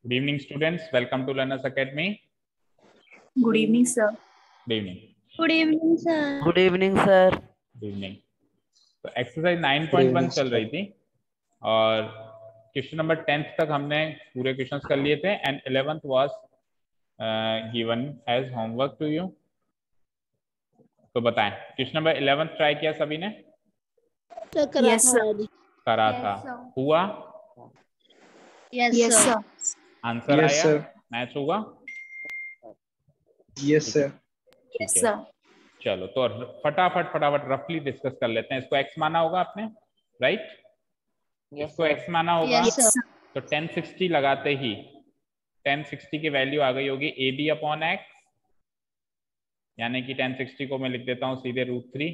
Good evening, students. Welcome to Learners Academy. Good evening, sir. Good evening. Good evening, sir. Good evening sir. Good evening. तो exercise 9.1 चल रही थी और question number 10th तक हमने पूरे क्वेश्चंस कर लिए थे and 11th was given as homework to you. तो बताएं, क्वेश्चन नंबर 11th ट्राई किया सभी ने? Yes, sir. करा था, हुआ? Yes, Yes, sir. sir. Answer Yes, आया? sir. मैच हुआ? Yes, sir. Yes, ठीक है, sir. चलो तो फटाफट रफली डिस्कस कर लेते हैं। इसको x माना होगा आपने, राइट? इसको x माना होगा। Yes, Yes, sir. तो 1060 लगाते ही 1060 की वैल्यू आ गई होगी AB अपॉन एक्स, यानी कि 1060 को मैं लिख देता हूँ सीधे √3।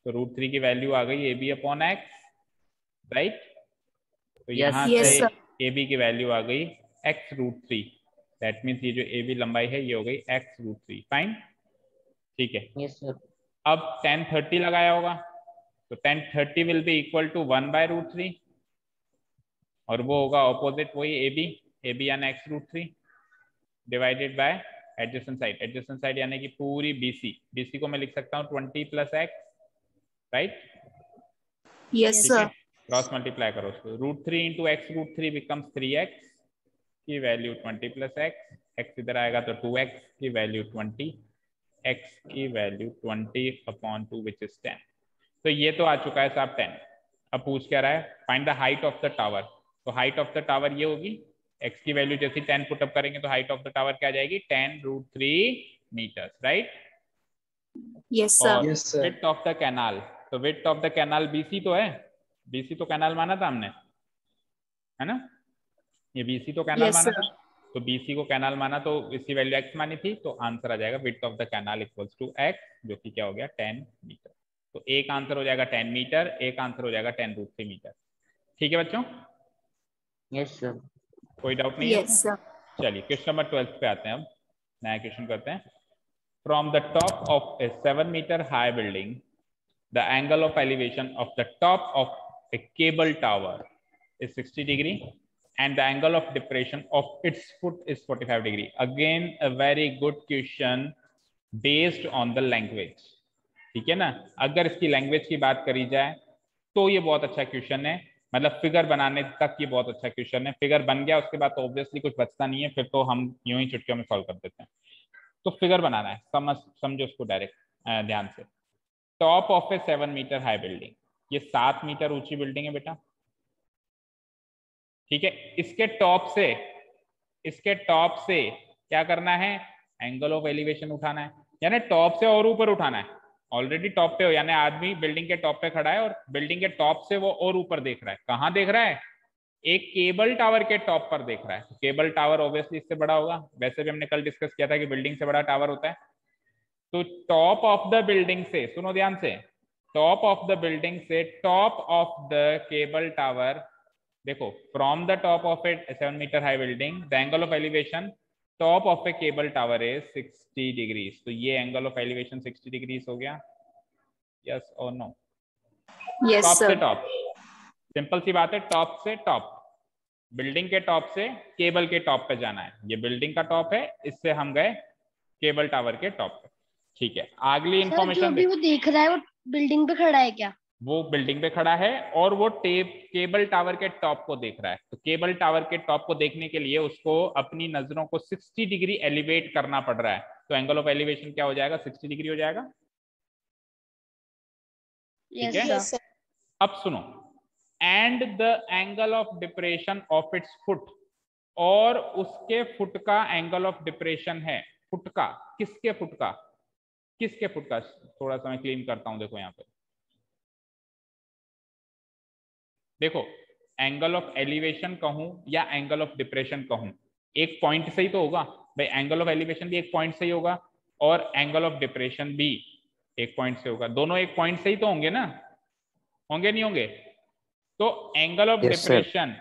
तो √3 की वैल्यू आ गई AB अपॉन एक्स, राइट? तो यहाँ Yes, से sir. AB की वैल्यू आ गई x√3। दैट मीन्स ये जो AB लंबाई है ये हो गई x√3। फाइन, ठीक है। Yes sir. अब 1030 लगाया होगा तो 1030 विल बी इक्वल टू 1/√3 और वो होगा ऑपोजिट वही AB यानी x√3 divided by adjacent side यानी कि पूरी BC को मैं लिख सकता हूँ 20 + x, राइट? Yes, ठीक है, sir. क्रॉस मल्टीप्लाई करो उसको। √3 × x√3 बिकम्स 3x की वैल्यू 20 + x, x इधर आएगा तो 2x की वैल्यू 20, x की वैल्यू 20/2 विच इज 10। तो ये तो आ चुका है साहब 10। अब पूछ क्या रहा है, find the height of the tower. तो हाइट ऑफ द टावर ये होगी, x की वैल्यू जैसे 10 पुट अप करेंगे तो हाइट ऑफ द टावर क्या आ जाएगी 10√3 मीटर्स, राइट? Yes, sir. और Yes, sir. Width of the canal, तो width of the canal BC तो है, BC तो कैनाल माना था हमने, है ना? ये BC तो कैनाल Yes, माना sir. था, तो BC को कैनाल माना तो इसकी वैल्यू x मानी थी, तो आंसर आ जाएगा width of the canal equals to x, जो कि क्या हो गया 10 मीटर। तो एक आंसर हो जाएगा 10 मीटर, एक आंसर हो जाएगा 10√3 मीटर। ठीक है बच्चों, यस सर। कोई डाउट नहीं है Yes, इसमें? sir. चलिए क्वेश्चन नंबर 12 पे आते हैं। अब नया क्वेश्चन करते हैं। From the top of a 7 metre high building the angle of elevation of the top of a cable tower is 60 degree and the angle of depression of its foot is 45 degree. Again a very good question based on the language, ठीक है ना? अगर इसकी language की बात करी जाए तो ये बहुत अच्छा क्वेश्चन है, मतलब फिगर बनाने तक ये बहुत अच्छा क्वेश्चन है। फिगर बन गया उसके बाद तो ऑब्वियसली कुछ बचता नहीं है, फिर तो हम यूं ही चुटकियों में सॉल्व कर देते हैं। तो फिगर बनाना है, समझो उसको डायरेक्ट ध्यान से। Top of a 7 metre high building, ये 7 मीटर ऊंची बिल्डिंग है बेटा, ठीक है? इसके टॉप से क्या करना है, एंगल ऑफ एलिवेशन उठाना है, यानी टॉप से और ऊपर उठाना है। ऑलरेडी टॉप पे हो, यानी आदमी बिल्डिंग के टॉप पे खड़ा है और बिल्डिंग के टॉप से वो और ऊपर देख रहा है। कहाँ देख रहा है? एक केबल टावर के टॉप पर देख रहा है। तो केबल टावर ऑब्वियसली इससे बड़ा होगा, वैसे भी हमने कल डिस्कस किया था कि बिल्डिंग से बड़ा टावर होता है। तो टॉप ऑफ द बिल्डिंग से, सुनो ध्यान से, टॉप ऑफ द बिल्डिंग से top of the cable tower, देखो from the top of a 7 metre high building the angle of elevation top of a cable tower is 60 degrees. तो ये angle of elevation 60 degrees हो गया, yes और no? Yes, top से sir. Top, simple सी बात है, top से top, building के टॉप से केबल के टॉप पे जाना है। ये बिल्डिंग का टॉप है, इससे हम गए केबल टावर के टॉप पे, ठीक है? अगली सर जो इंफॉर्मेशन, अभी वो देख रहा है वो बिल्डिंग पे खड़ा है क्या? वो बिल्डिंग पे खड़ा है और वो केबल टावर के टॉप को देख रहा है। तो केबल टावर के टॉप को देखने के लिए उसको अपनी नजरों को 60 डिग्री एलिवेट करना पड़ रहा है। तो एंगल ऑफ एलिवेशन क्या हो जाएगा, 60 डिग्री हो जाएगा, ठीक है? Yes, sir. अब सुनो, and the angle of depression of its foot, और उसके फुट का एंगल ऑफ डिप्रेशन है। फुट का, किसके फुट का? किसके फुट का? थोड़ा सा मैं क्लीन करता हूं, देखो यहाँ पे, देखो एंगल ऑफ एलिवेशन कहूं या एंगल ऑफ डिप्रेशन कहूं, एक पॉइंट से ही तो होगा भाई। एंगल ऑफ एलिवेशन भी एक पॉइंट से ही होगा और एंगल ऑफ डिप्रेशन भी एक पॉइंट से होगा, दोनों एक पॉइंट से ही तो होंगे ना, होंगे नहीं होंगे? तो एंगल ऑफ डिप्रेशन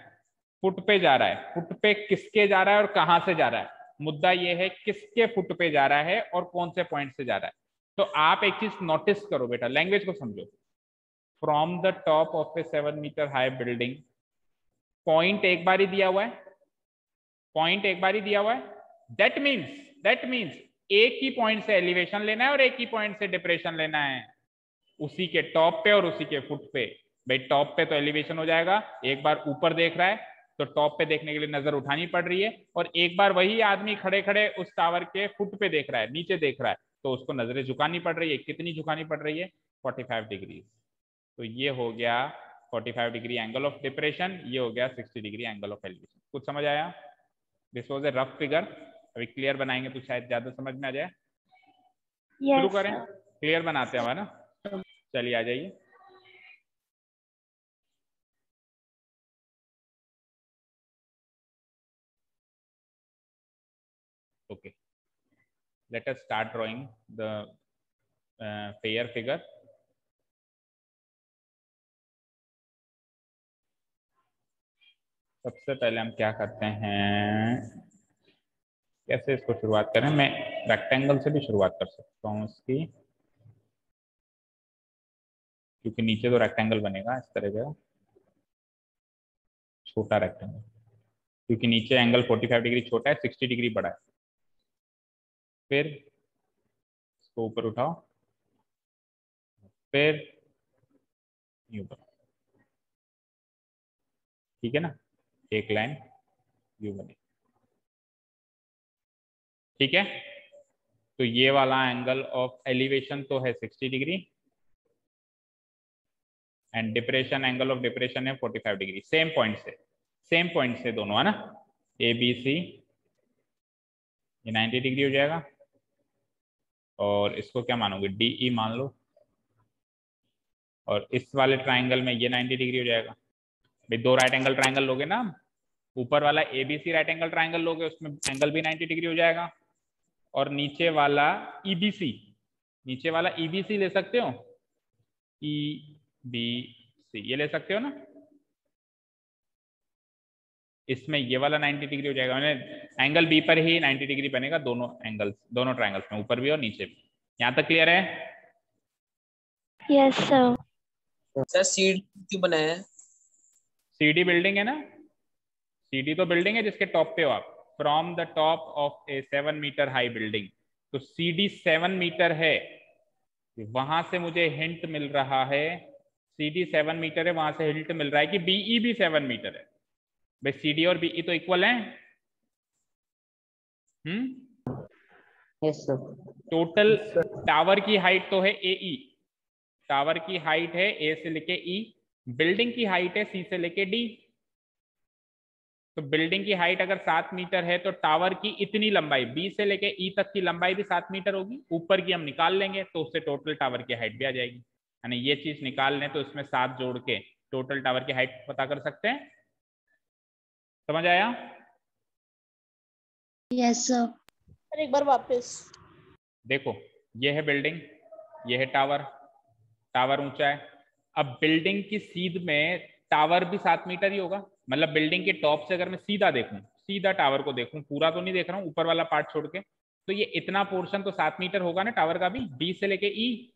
फुट पे जा रहा है, फुट पे किसके जा रहा है और कहां से जा रहा है? मुद्दा ये है किसके फुट पे जा रहा है और कौन से पॉइंट से जा रहा है। तो आप एक चीज नोटिस करो बेटा, लैंग्वेज को समझो। From the top of a 7 metre high building, point एक बार ही दिया हुआ है, पॉइंट एक बार ही दिया हुआ है, दैट मीन्स एक ही पॉइंट से एलिवेशन लेना है और एक ही पॉइंट से डिप्रेशन लेना है, उसी के टॉप पे और उसी के फुट पे। भाई टॉप पे तो एलिवेशन हो जाएगा, एक बार ऊपर देख रहा है तो टॉप पे देखने के लिए नजर उठानी पड़ रही है, और एक बार वही आदमी खड़े खड़े उस टावर के फुट पे देख रहा है, नीचे देख रहा है, तो उसको नजरें झुकानी पड़ रही है। कितनी झुकानी पड़ रही है? 45 डिग्री। तो ये हो गया 45 डिग्री एंगल ऑफ डिप्रेशन, ये हो गया 60 डिग्री एंगल ऑफ एलिवेशन। कुछ समझ आया? This was a rough figure, अभी क्लियर बनाएंगे तो शायद ज्यादा समझ में आ जाए। शुरू करें, क्लियर बनाते हैं ना। चलिए आ जाइए। Okay, let us start drawing the pair figure. सबसे पहले हम क्या करते हैं, कैसे इसको शुरुआत करें? मैं रेक्टेंगल से भी शुरुआत कर सकता हूँ इसकी, क्योंकि नीचे तो रेक्टेंगल बनेगा इस तरह का छोटा रेक्टेंगल, क्योंकि नीचे एंगल 45 डिग्री छोटा है, 60 डिग्री बड़ा है। फिर इसको ऊपर उठाओ, फिर ऊपर, ठीक है ना, एक लाइन यू बनी, ठीक है। तो ये वाला एंगल ऑफ एलिवेशन तो है 60 degree, and depression, angle of depression है 45 डिग्री। सेम पॉइंट से दोनों, है ना, ए बी सी, ये 90 डिग्री हो जाएगा, और इसको क्या मानोगे, डी ई मान लो, और इस वाले ट्राइंगल में ये 90 डिग्री हो जाएगा। भाई दो राइट एंगल ट्राइंगल लोगे ना, ऊपर वाला A B C right angle triangle लोगे, उसमें एंगल भी 90 डिग्री हो जाएगा, और नीचे वाला ईबीसी, नीचे वाला ईबीसी ले सकते हो, ई बी सी ये ले सकते हो ना, इसमें ये वाला 90 डिग्री हो जाएगा, मैंने एंगल बी पर ही 90 डिग्री बनेगा, दोनों एंगल्स, दोनों ट्राइंगल्स में, ऊपर भी और नीचे भी। यहाँ तक क्लियर है? Yes sir. सर सीडी क्यों बनाया है? सीडी बिल्डिंग है ना, सीडी तो बिल्डिंग है जिसके टॉप पे हो आप, from the top of a 7 metre high building. तो सीडी 7 मीटर है, वहां से मुझे हिंट मिल रहा है, सीडी 7 मीटर है, वहां से हिंट मिल रहा है कि बीई भी 7 मीटर है। भाई सीडी और बीई तो इक्वल हैं। Yes sir. टोटल टावर की हाइट तो है एई, टावर की हाइट है ए से लेके ई, बिल्डिंग की हाइट है सी से लेके डी। तो बिल्डिंग की हाइट अगर 7 मीटर है तो टावर की इतनी लंबाई बी से लेके ई तक की लंबाई भी 7 मीटर होगी। ऊपर की हम निकाल लेंगे तो उससे टोटल टावर की हाइट भी आ जाएगी, यानी ये चीज निकाल लें तो इसमें 7 जोड़ के टोटल टावर की हाइट पता कर सकते हैं। समझ आया? Yes sir. सर एक बार वापस। देखो ये है बिल्डिंग, ये है टावर, टावर ऊंचा है। अब बिल्डिंग की सीध में टावर भी 7 मीटर ही होगा, मतलब बिल्डिंग के टॉप से अगर मैं सीधा देखूं, सीधा टावर को देखूं, पूरा तो नहीं देख रहा हूं, ऊपर वाला पार्ट छोड़ के, तो ये इतना पोर्शन तो 7 मीटर होगा ना टावर का भी, बी से लेके ई।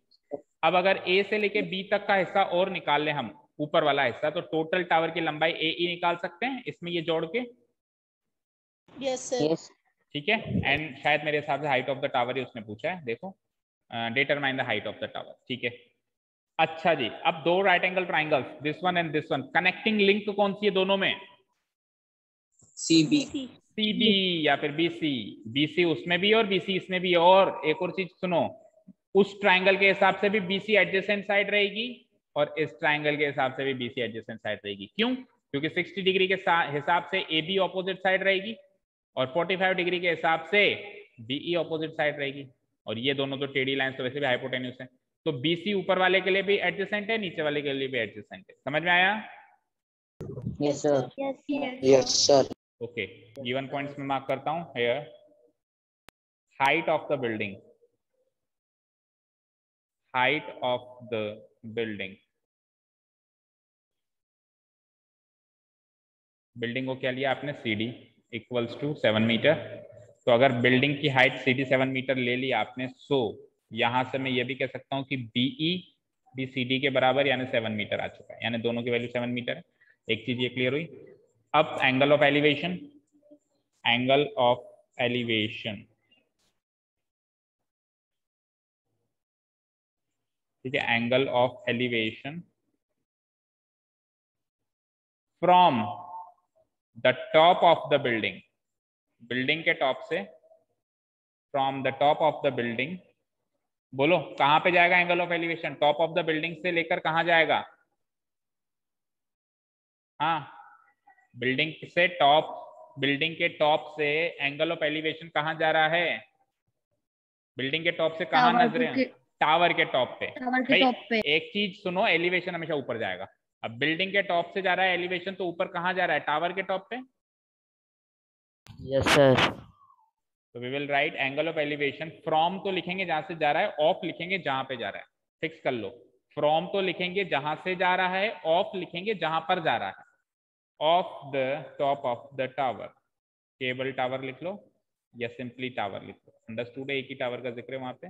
अब अगर ए से लेके बी तक का हिस्सा और निकाल ले हम, ऊपर वाला हिस्सा, तो टोटल टावर की लंबाई ए ई निकाल सकते हैं इसमें ये जोड़ के। Yes sir. यस। ठीक है, एंड शायद मेरे हिसाब से हाइट ऑफ द टावर ही उसने पूछा है, देखो determine the height of the tower. ठीक है, अच्छा जी, अब दो right angle triangles, this one and this one, connecting link कौन सी है दोनों में? सीबी। सीबी या फिर बीसी। बीसी उसमें भी और बीसी इसमें भी। और एक और चीज सुनो, उस ट्राइंगल के हिसाब से भी बीसी एडजेसेंट साइड रहेगी और इस ट्राइंगल के हिसाब से भी बीसी एडजेसेंट साइड रहेगी। क्यों? क्योंकि 60 डिग्री के हिसाब से ए बी ऑपोजिट साइड रहेगी और 45 डिग्री के हिसाब से बीई ऑपोजिट साइड रहेगी, और ये दोनों तो टेढ़ी लाइंस तो वैसे भी हाइपोटेन्यूस है। तो बीसी ऊपर वाले के लिए भी एडजेसेंट है, नीचे वाले के लिए भी एडजेसेंट है। समझ में आया? Yes sir. Yes sir. Okay, given points में मार्क करता हूं। Here height of the building, height of the building, building को क्या लिया आपने, सीडी इक्वल्स टू 7 मीटर। तो अगर बिल्डिंग की हाइट सीडी 7 मीटर ले ली आपने, सो यहां से मैं ये भी कह सकता हूं कि बीई भी सीडी के बराबर यानी 7 मीटर आ चुका है, यानी दोनों की वैल्यू 7 मीटर है। एक चीज ये क्लियर हुई। अब angle of elevation, angle of elevation, ठीक है, angle of elevation from the top of the building, building के टॉप से, from the top of the building, बोलो कहां पे जाएगा angle of elevation, top of the building से लेकर कहां जाएगा, हाँ बिल्डिंग से टॉप, बिल्डिंग के टॉप से एंगल ऑफ एलिवेशन कहां जा रहा है, बिल्डिंग के टॉप से कहां नजरें, टावर के टॉप पे। टावर के भाई टॉप पे। एक चीज सुनो, एलिवेशन हमेशा ऊपर जाएगा। अब बिल्डिंग के टॉप से जा रहा है एलिवेशन, तो ऊपर कहां जा रहा है, टावर के टॉप पे। Yes sir. तो we will write angle of elevation from, तो लिखेंगे जहां से जा रहा है, ऑफ लिखेंगे जहां पे जा रहा है, फिक्स कर लो। फ्रॉम तो लिखेंगे जहां से जा रहा है, ऑफ लिखेंगे जहां पर जा रहा है, of the top of the tower, cable tower लिख लो या सिंपली टावर लिख लो, अंडरस्टूड है, एक ही टावर का जिक्र है वहां पे।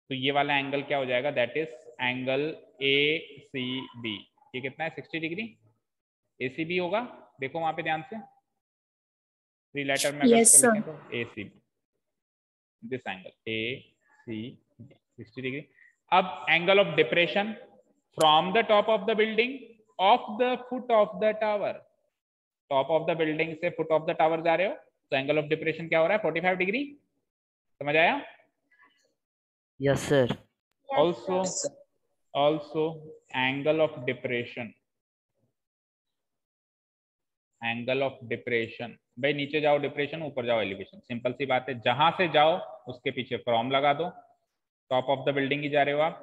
तो ये वाला एंगल क्या हो जाएगा, दैट इज एंगल ACB। ये कितना है, 60 डिग्री। ACB होगा, देखो वहां पे ध्यान से, 3 लेटर में अगर Yes, इसको sir. लिखें तो ACB, this angle ACB 60 degree. अब angle of depression from the top of the building of the foot of the tower, top of the building से फुट ऑफ द टावर जा रहे हो, तो एंगल ऑफ डिप्रेशन क्या हो रहा है, 45 डिग्री। समझ आया? Yes sir. also angle of depression, angle of depression, भाई नीचे जाओ डिप्रेशन, ऊपर जाओ एलिवेशन, सिंपल सी बात है, जहां से जाओ उसके पीछे फ्रॉम लगा दो। टॉप ऑफ द बिल्डिंग ही जा रहे हो आप,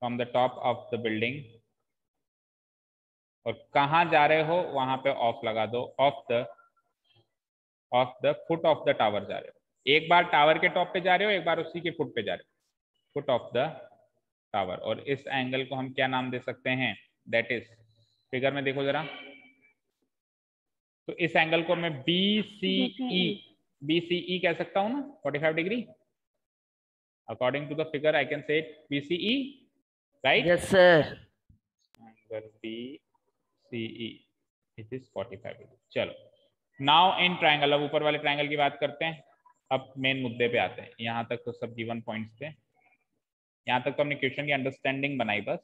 from the top of the building, और कहां जा रहे हो वहां पे ऑफ लगा दो, of the foot of the tower जा रहे हो। एक बार टावर के टॉप पे जा रहे हो, एक बार उसी के फुट पे जा रहे हो, फुट ऑफ द टावर। और इस एंगल को हम क्या नाम दे सकते हैं, दैट इज, फिगर में देखो जरा, तो इस एंगल को मैं BCE कह सकता हूं ना, 45 degree, according to the figure I can say BCE, right? Yes sir. Angle BCE it is 45 degree. चलो नाउ इन ट्राइंगल, अब ऊपर वाले ट्राइंगल की बात करते हैं। अब मेन मुद्दे पे आते हैं, यहां तक तो सब गिवन पॉइंट्स थे, यहाँ तक तो हमने क्वेश्चन की अंडरस्टैंडिंग बनाई बस।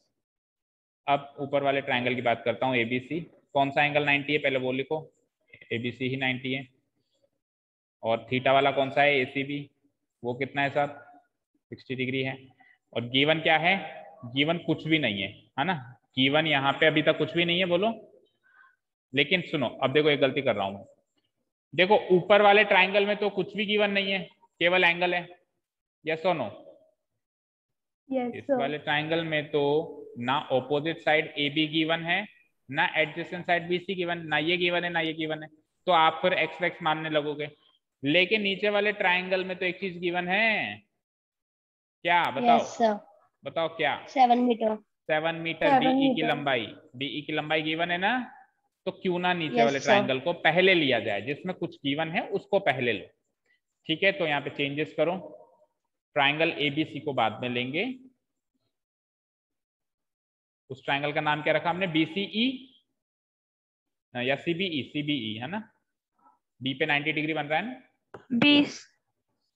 अब ऊपर वाले ट्राइंगल की बात करता हूँ, ABC। कौन सा एंगल 90 है, पहले वो लिखो, ABC ही 90 है। और थीटा वाला कौन सा है, ACB, वो कितना है साहब, 60 डिग्री है। और गिवन क्या है, गिवन कुछ भी नहीं है ना, गिवन यहाँ पे अभी तक कुछ भी नहीं है, बोलो। लेकिन सुनो, अब देखो एक गलती कर रहा हूँ मैं, देखो ऊपर वाले ट्राइंगल में तो कुछ भी गिवन नहीं है, केवल एंगल है, यस और नो? इस वाले ट्राइंगल में तो ना ऑपोजिट साइड AB गिवन है, ना एडजेसेंट साइड BC गिवन, ना ये गिवन है ना ये गिवन है, तो आप फिर x मानने लगोगे। लेकिन नीचे वाले ट्राइंगल में तो एक चीज गिवन है, क्या बताओ? Yes sir. बताओ क्या? 7 मीटर। 7 मीटर BE की लंबाई, BE की लंबाई गिवन है ना, तो क्यों ना नीचे वाले ट्राइंगल को पहले लिया जाए, जिसमें कुछ गिवन है उसको पहले लो, ठीक है? तो यहाँ पे चेंजेस करो, ट्राइंगल ABC को बाद में लेंगे। उस ट्राइंगल का नाम क्या रखा हमने, BCE या CBE है ना, B पे 90 डिग्री बन रहा है ना,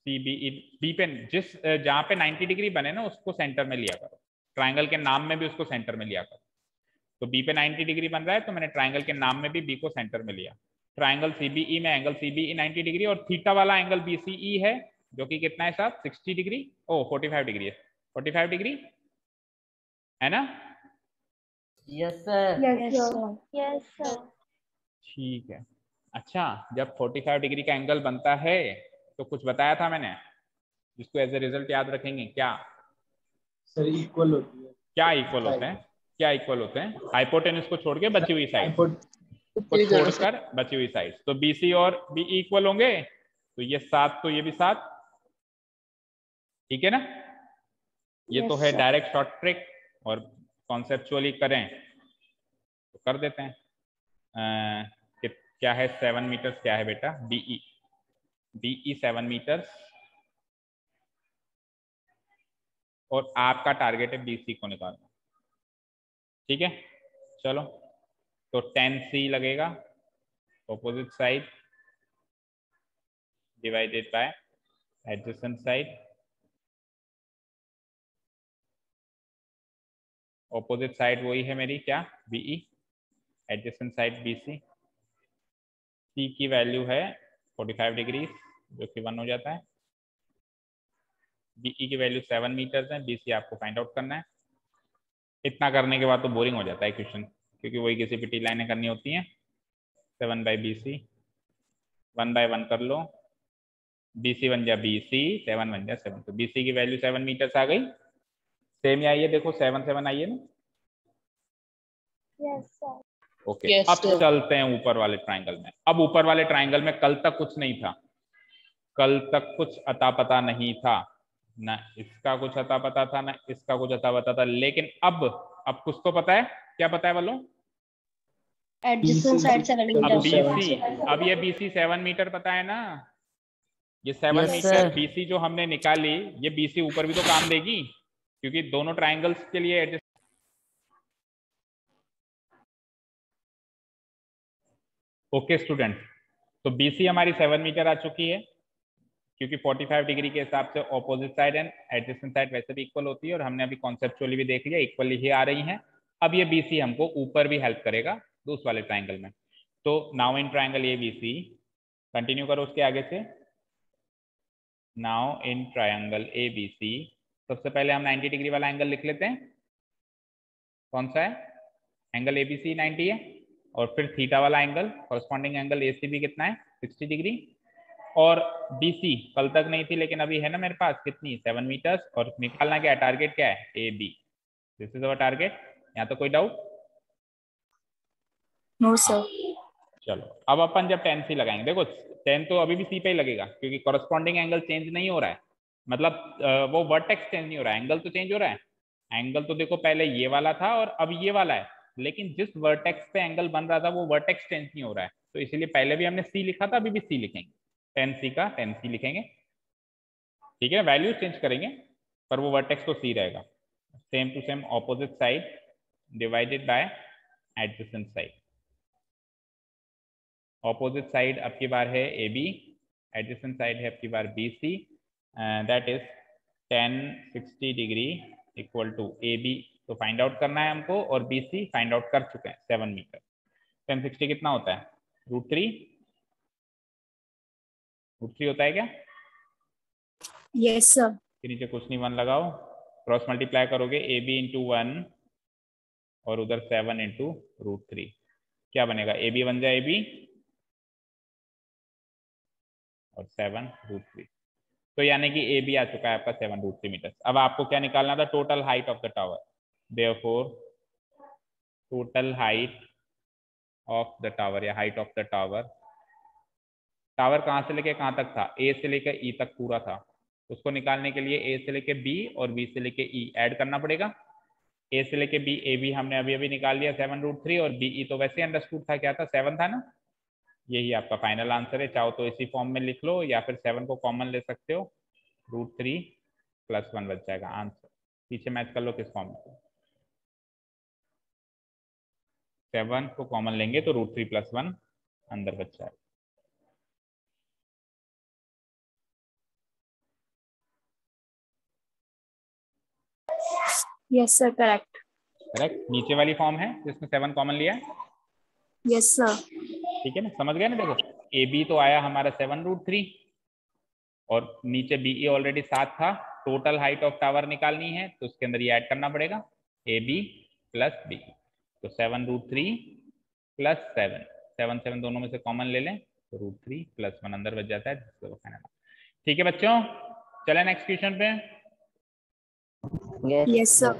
CBE, B पे जिस जहां पे 90 डिग्री बने ना उसको सेंटर में लिया करो, ट्राइंगल के नाम में भी उसको सेंटर में लिया करो। तो B पे 90 डिग्री बन रहा है, तो मैंने ट्राइंगल के नाम में भी B को सेंटर में लिया। ट्राइंगल CBE में एंगल CBE 90 डिग्री, और थीटा वाला एंगल BCE है जो कि कितना है साहब, 60 डिग्री, 45 डिग्री है, 45 डिग्री है ना? Yes sir. Yes sir. ठीक है। अच्छा, जब 45 डिग्री का एंगल बनता है तो कुछ बताया था मैंने, जिसको एज ए रिजल्ट याद रखेंगे, क्या सर इक्वल होती है, क्या इक्वल होते हैं, क्या इक्वल होते हैं, हाइपोटेन्यूज को छोड़ के बची हुई साइड को छोड़कर बची हुई साइड, तो BC और BE इक्वल होंगे, तो ये 7 तो ये भी 7, ठीक है ना? ये तो है डायरेक्ट शॉर्ट ट्रिक, और कॉन्सेप्चुअली करें तो कर देते हैं। क्या है 7 मीटर्स, क्या है बेटा, BE 7 मीटर्स, और आपका टारगेट है BC को निकालना, ठीक है? चलो, तो 10C लगेगा opposite side, divided by adjacent side, opposite side वही है मेरी क्या, बीई, एडजेसेंट साइड बीसी। सी की वैल्यू है 45 डिग्री जो कि 1 हो जाता है। बीई की वैल्यू 7 मीटर्स है, बीसी आपको फाइंड आउट करना है। इतना करने के बाद तो बोरिंग हो जाता है क्वेश्चन, क्योंकि वही किसी पिटी लाइनें करनी होती हैं। 7 बाई बी सी, 1 बाय 1 कर लो, बी सी बन जाए बी सी, 7 बन जाए 7। तो बी सी की वैल्यू 7 मीटर्स आ गई। सेम ही आई है, देखो 7 7 आई है ना। Yes, sir. ओके Yes, अब sir. चलते हैं ऊपर वाले ट्राइंगल में। अब ऊपर वाले ट्राइंगल में कल तक कुछ नहीं था, कल तक कुछ अता पता नहीं था, ना इसका कुछ अता पता था ना इसका कुछ अता पता था, लेकिन अब कुछ तो पता है। क्या पता है बोलो? Adjacent side 7 अब meters. बीसी, अब ये बीसी 7 मीटर पता है ना, ये 7 Yes, मीटर sir. बीसी जो हमने निकाली, ये बीसी ऊपर भी तो काम देगी, क्योंकि दोनों ट्राइंगल्स के लिए एडजस्ट। ओके स्टूडेंट, तो बीसी हमारी 7 मीटर आ चुकी है, क्योंकि 45 डिग्री के हिसाब से opposite side and adjacent side वैसे भी इक्वल होती है, और हमने अभी कॉन्सेप्चुअली भी देख लिया इक्वली ही आ रही हैं। अब ये बीसी हमको ऊपर भी हेल्प करेगा दूसरे वाले ट्राइंगल में। तो now in triangle A B C, continue करो उसके आगे से। Now in triangle A B C, सबसे पहले हम 90 डिग्री वाला एंगल लिख लेते हैं। कौन सा है? एंगल एबीसी 90 है, और फिर थीटा वाला एंगल कॉरस्पॉन्डिंग एंगल एसीबी कितना है, 60 डिग्री। और बीसी कल तक नहीं थी, लेकिन अभी है ना मेरे पास कितनी, 7 मीटर्स, और निकालना क्या है, टारगेट क्या है, A B. This is our target. यहाँ तो कोई डाउट? No, sir. चलो अब अपन जब 10 सी लगाएंगे, देखो 10 तो अभी भी सी पे ही लगेगा, क्योंकि कॉरस्पॉन्डिंग एंगल चेंज नहीं हो रहा है, मतलब वो वर्टेक्स चेंज नहीं हो रहा है, एंगल तो चेंज हो रहा है। एंगल तो देखो पहले ये वाला था और अब ये वाला है, लेकिन जिस वर्टेक्स पे एंगल बन रहा था वो वर्टेक्स चेंज नहीं हो रहा है, तो इसीलिए पहले भी हमने सी लिखा था, अभी भी सी लिखेंगे, 10 सी का 10 सी लिखेंगे। ठीक है, वैल्यू चेंज करेंगे पर वो वर्टेक्स तो सी रहेगा। Same to same opposite side divided by adjacent side. Opposite side अब की बार है ए बी, एडजेसेंट साइड है अब की बार B C, that is 1060 degree equal to A B तो फाइंड आउट करना है हमको, और बी सी फाइंड आउट कर चुके हैं 7 मीटर। 1060 कितना होता है, √3, √3 होता है क्या? Yes, sir. के नीचे कुछ नहीं, 1 लगाओ, क्रॉस मल्टीप्लाई करोगे ए बी इंटू 1 और उधर 7 इंटू √3, क्या बनेगा, ए बी बन जाए ए बी और 7 √3। तो यानी कि ए बी आ चुका है आपका 7 √3 मीटर। अब आपको क्या निकालना था, total height of the tower. Therefore total height of the tower या height of the tower, tower कहाँ से लेके कहाँ तक था, ए से लेकर ई तक पूरा था, उसको निकालने के लिए ए से लेके बी और बी से लेके ई ऐड करना पड़ेगा। ए से लेके बी, ए बी हमने अभी अभी निकाल लिया 7 √3, और बी ई तो वैसे अंडरस्टूड था, क्या था, 7 था ना। यही आपका फाइनल आंसर है, चाहो तो इसी फॉर्म में लिख लो या फिर 7 को कॉमन ले सकते हो, √3 + 1 बच जाएगा आंसर। पीछे मैच कर लो किस फॉर्म में, 7 को कॉमन लेंगे तो √3 + 1 अंदर बच जाएगा। Yes, sir. Correct. करेक्ट, नीचे वाली फॉर्म है जिसमें 7 कॉमन लिया है। Yes, sir. ठीक है ना, समझ गए ना। देखो ए बी तो आया हमारा 7 √3, और नीचे बी ई ऑलरेडी 7 था। टोटल हाइट ऑफ टावर निकालनी है तो उसके अंदर ये ऐड करना पड़ेगा, ए बी प्लस बी, तो 7 √3 + 7, 7 7 दोनों में से कॉमन ले लें तो √3 + 1 अंदर बच जाता है। ठीक है बच्चों, चले नेक्स्ट क्वेश्चन पे। Yes, Yes, sir.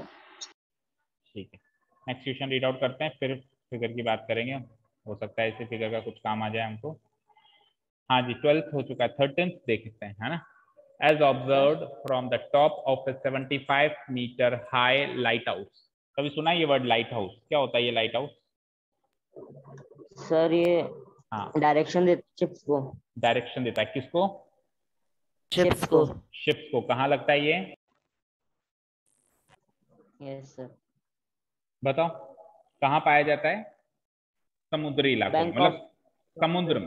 ठीक है, नेक्स्ट क्वेश्चन रीड आउट करते हैं, फिर फिगर की बात करेंगे, हो सकता है इसे फिगर का कुछ काम आ जाए हमको। हाँ जी, 12th हो चुका है, 13th देखते हैं, है ना। As observed from the top of a 75 meter high lighthouse, कभी सुना है ये वर्ड लाइट हाउस? क्या होता है ये लाइट हाउस? सर ये हाँ, डायरेक्शन देते शिप्स को। डायरेक्शन देता है किसको? शिप्स को। शिप्स को। कहाँ लगता है ये? Yes sir. बताओ कहाँ पाया जाता है? समुद्री इलाकों में, बैंक मतलब ऑफ समुद्र में।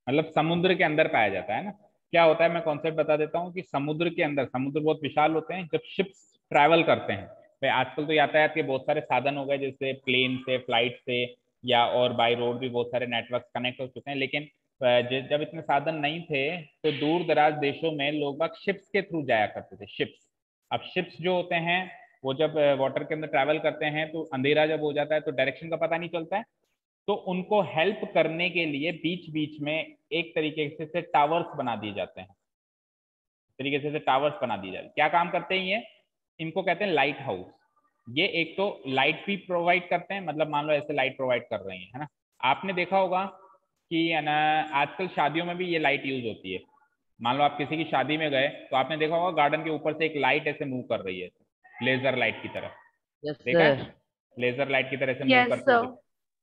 मतलब समुद्र के अंदर पाया जाता है ना। क्या होता है, मैं कॉन्सेप्ट बता देता हूँ कि समुद्र के अंदर, समुद्र बहुत विशाल होते हैं, जब शिप्स ट्रैवल करते हैं, भाई आजकल तो यातायात के बहुत सारे साधन हो गए, जैसे प्लेन से, फ्लाइट से, या और बाई रोड भी बहुत सारे नेटवर्क कनेक्ट हो चुके हैं, लेकिन जब इतने साधन नहीं थे तो दूर दराज देशों में लोग बाग शिप्स के थ्रू जाया करते थे, शिप्स। अब शिप्स जो होते हैं वो जब वाटर के अंदर ट्रैवल करते हैं तो अंधेरा जब हो जाता है तो डायरेक्शन का पता नहीं चलता है, तो उनको हेल्प करने के लिए बीच बीच में एक तरीके से टावर्स बना दिए जाते हैं, तरीके से टावर्स बना दिए जाते हैं। क्या काम करते हैं ये, इनको कहते हैं लाइट हाउस। ये एक तो लाइट भी प्रोवाइड करते हैं, मतलब मान लो ऐसे लाइट प्रोवाइड कर रहे हैं, है ना। आपने देखा होगा कि आजकल शादियों में भी ये लाइट यूज होती है। मान लो आप किसी की शादी में गए तो आपने देखा होगा गार्डन के ऊपर से एक लाइट ऐसे मूव कर रही है, लेजर लाइट की तरह, यस देखा सर। है, लेजर लाइट की तरह से मूव Yes, करती sir. है।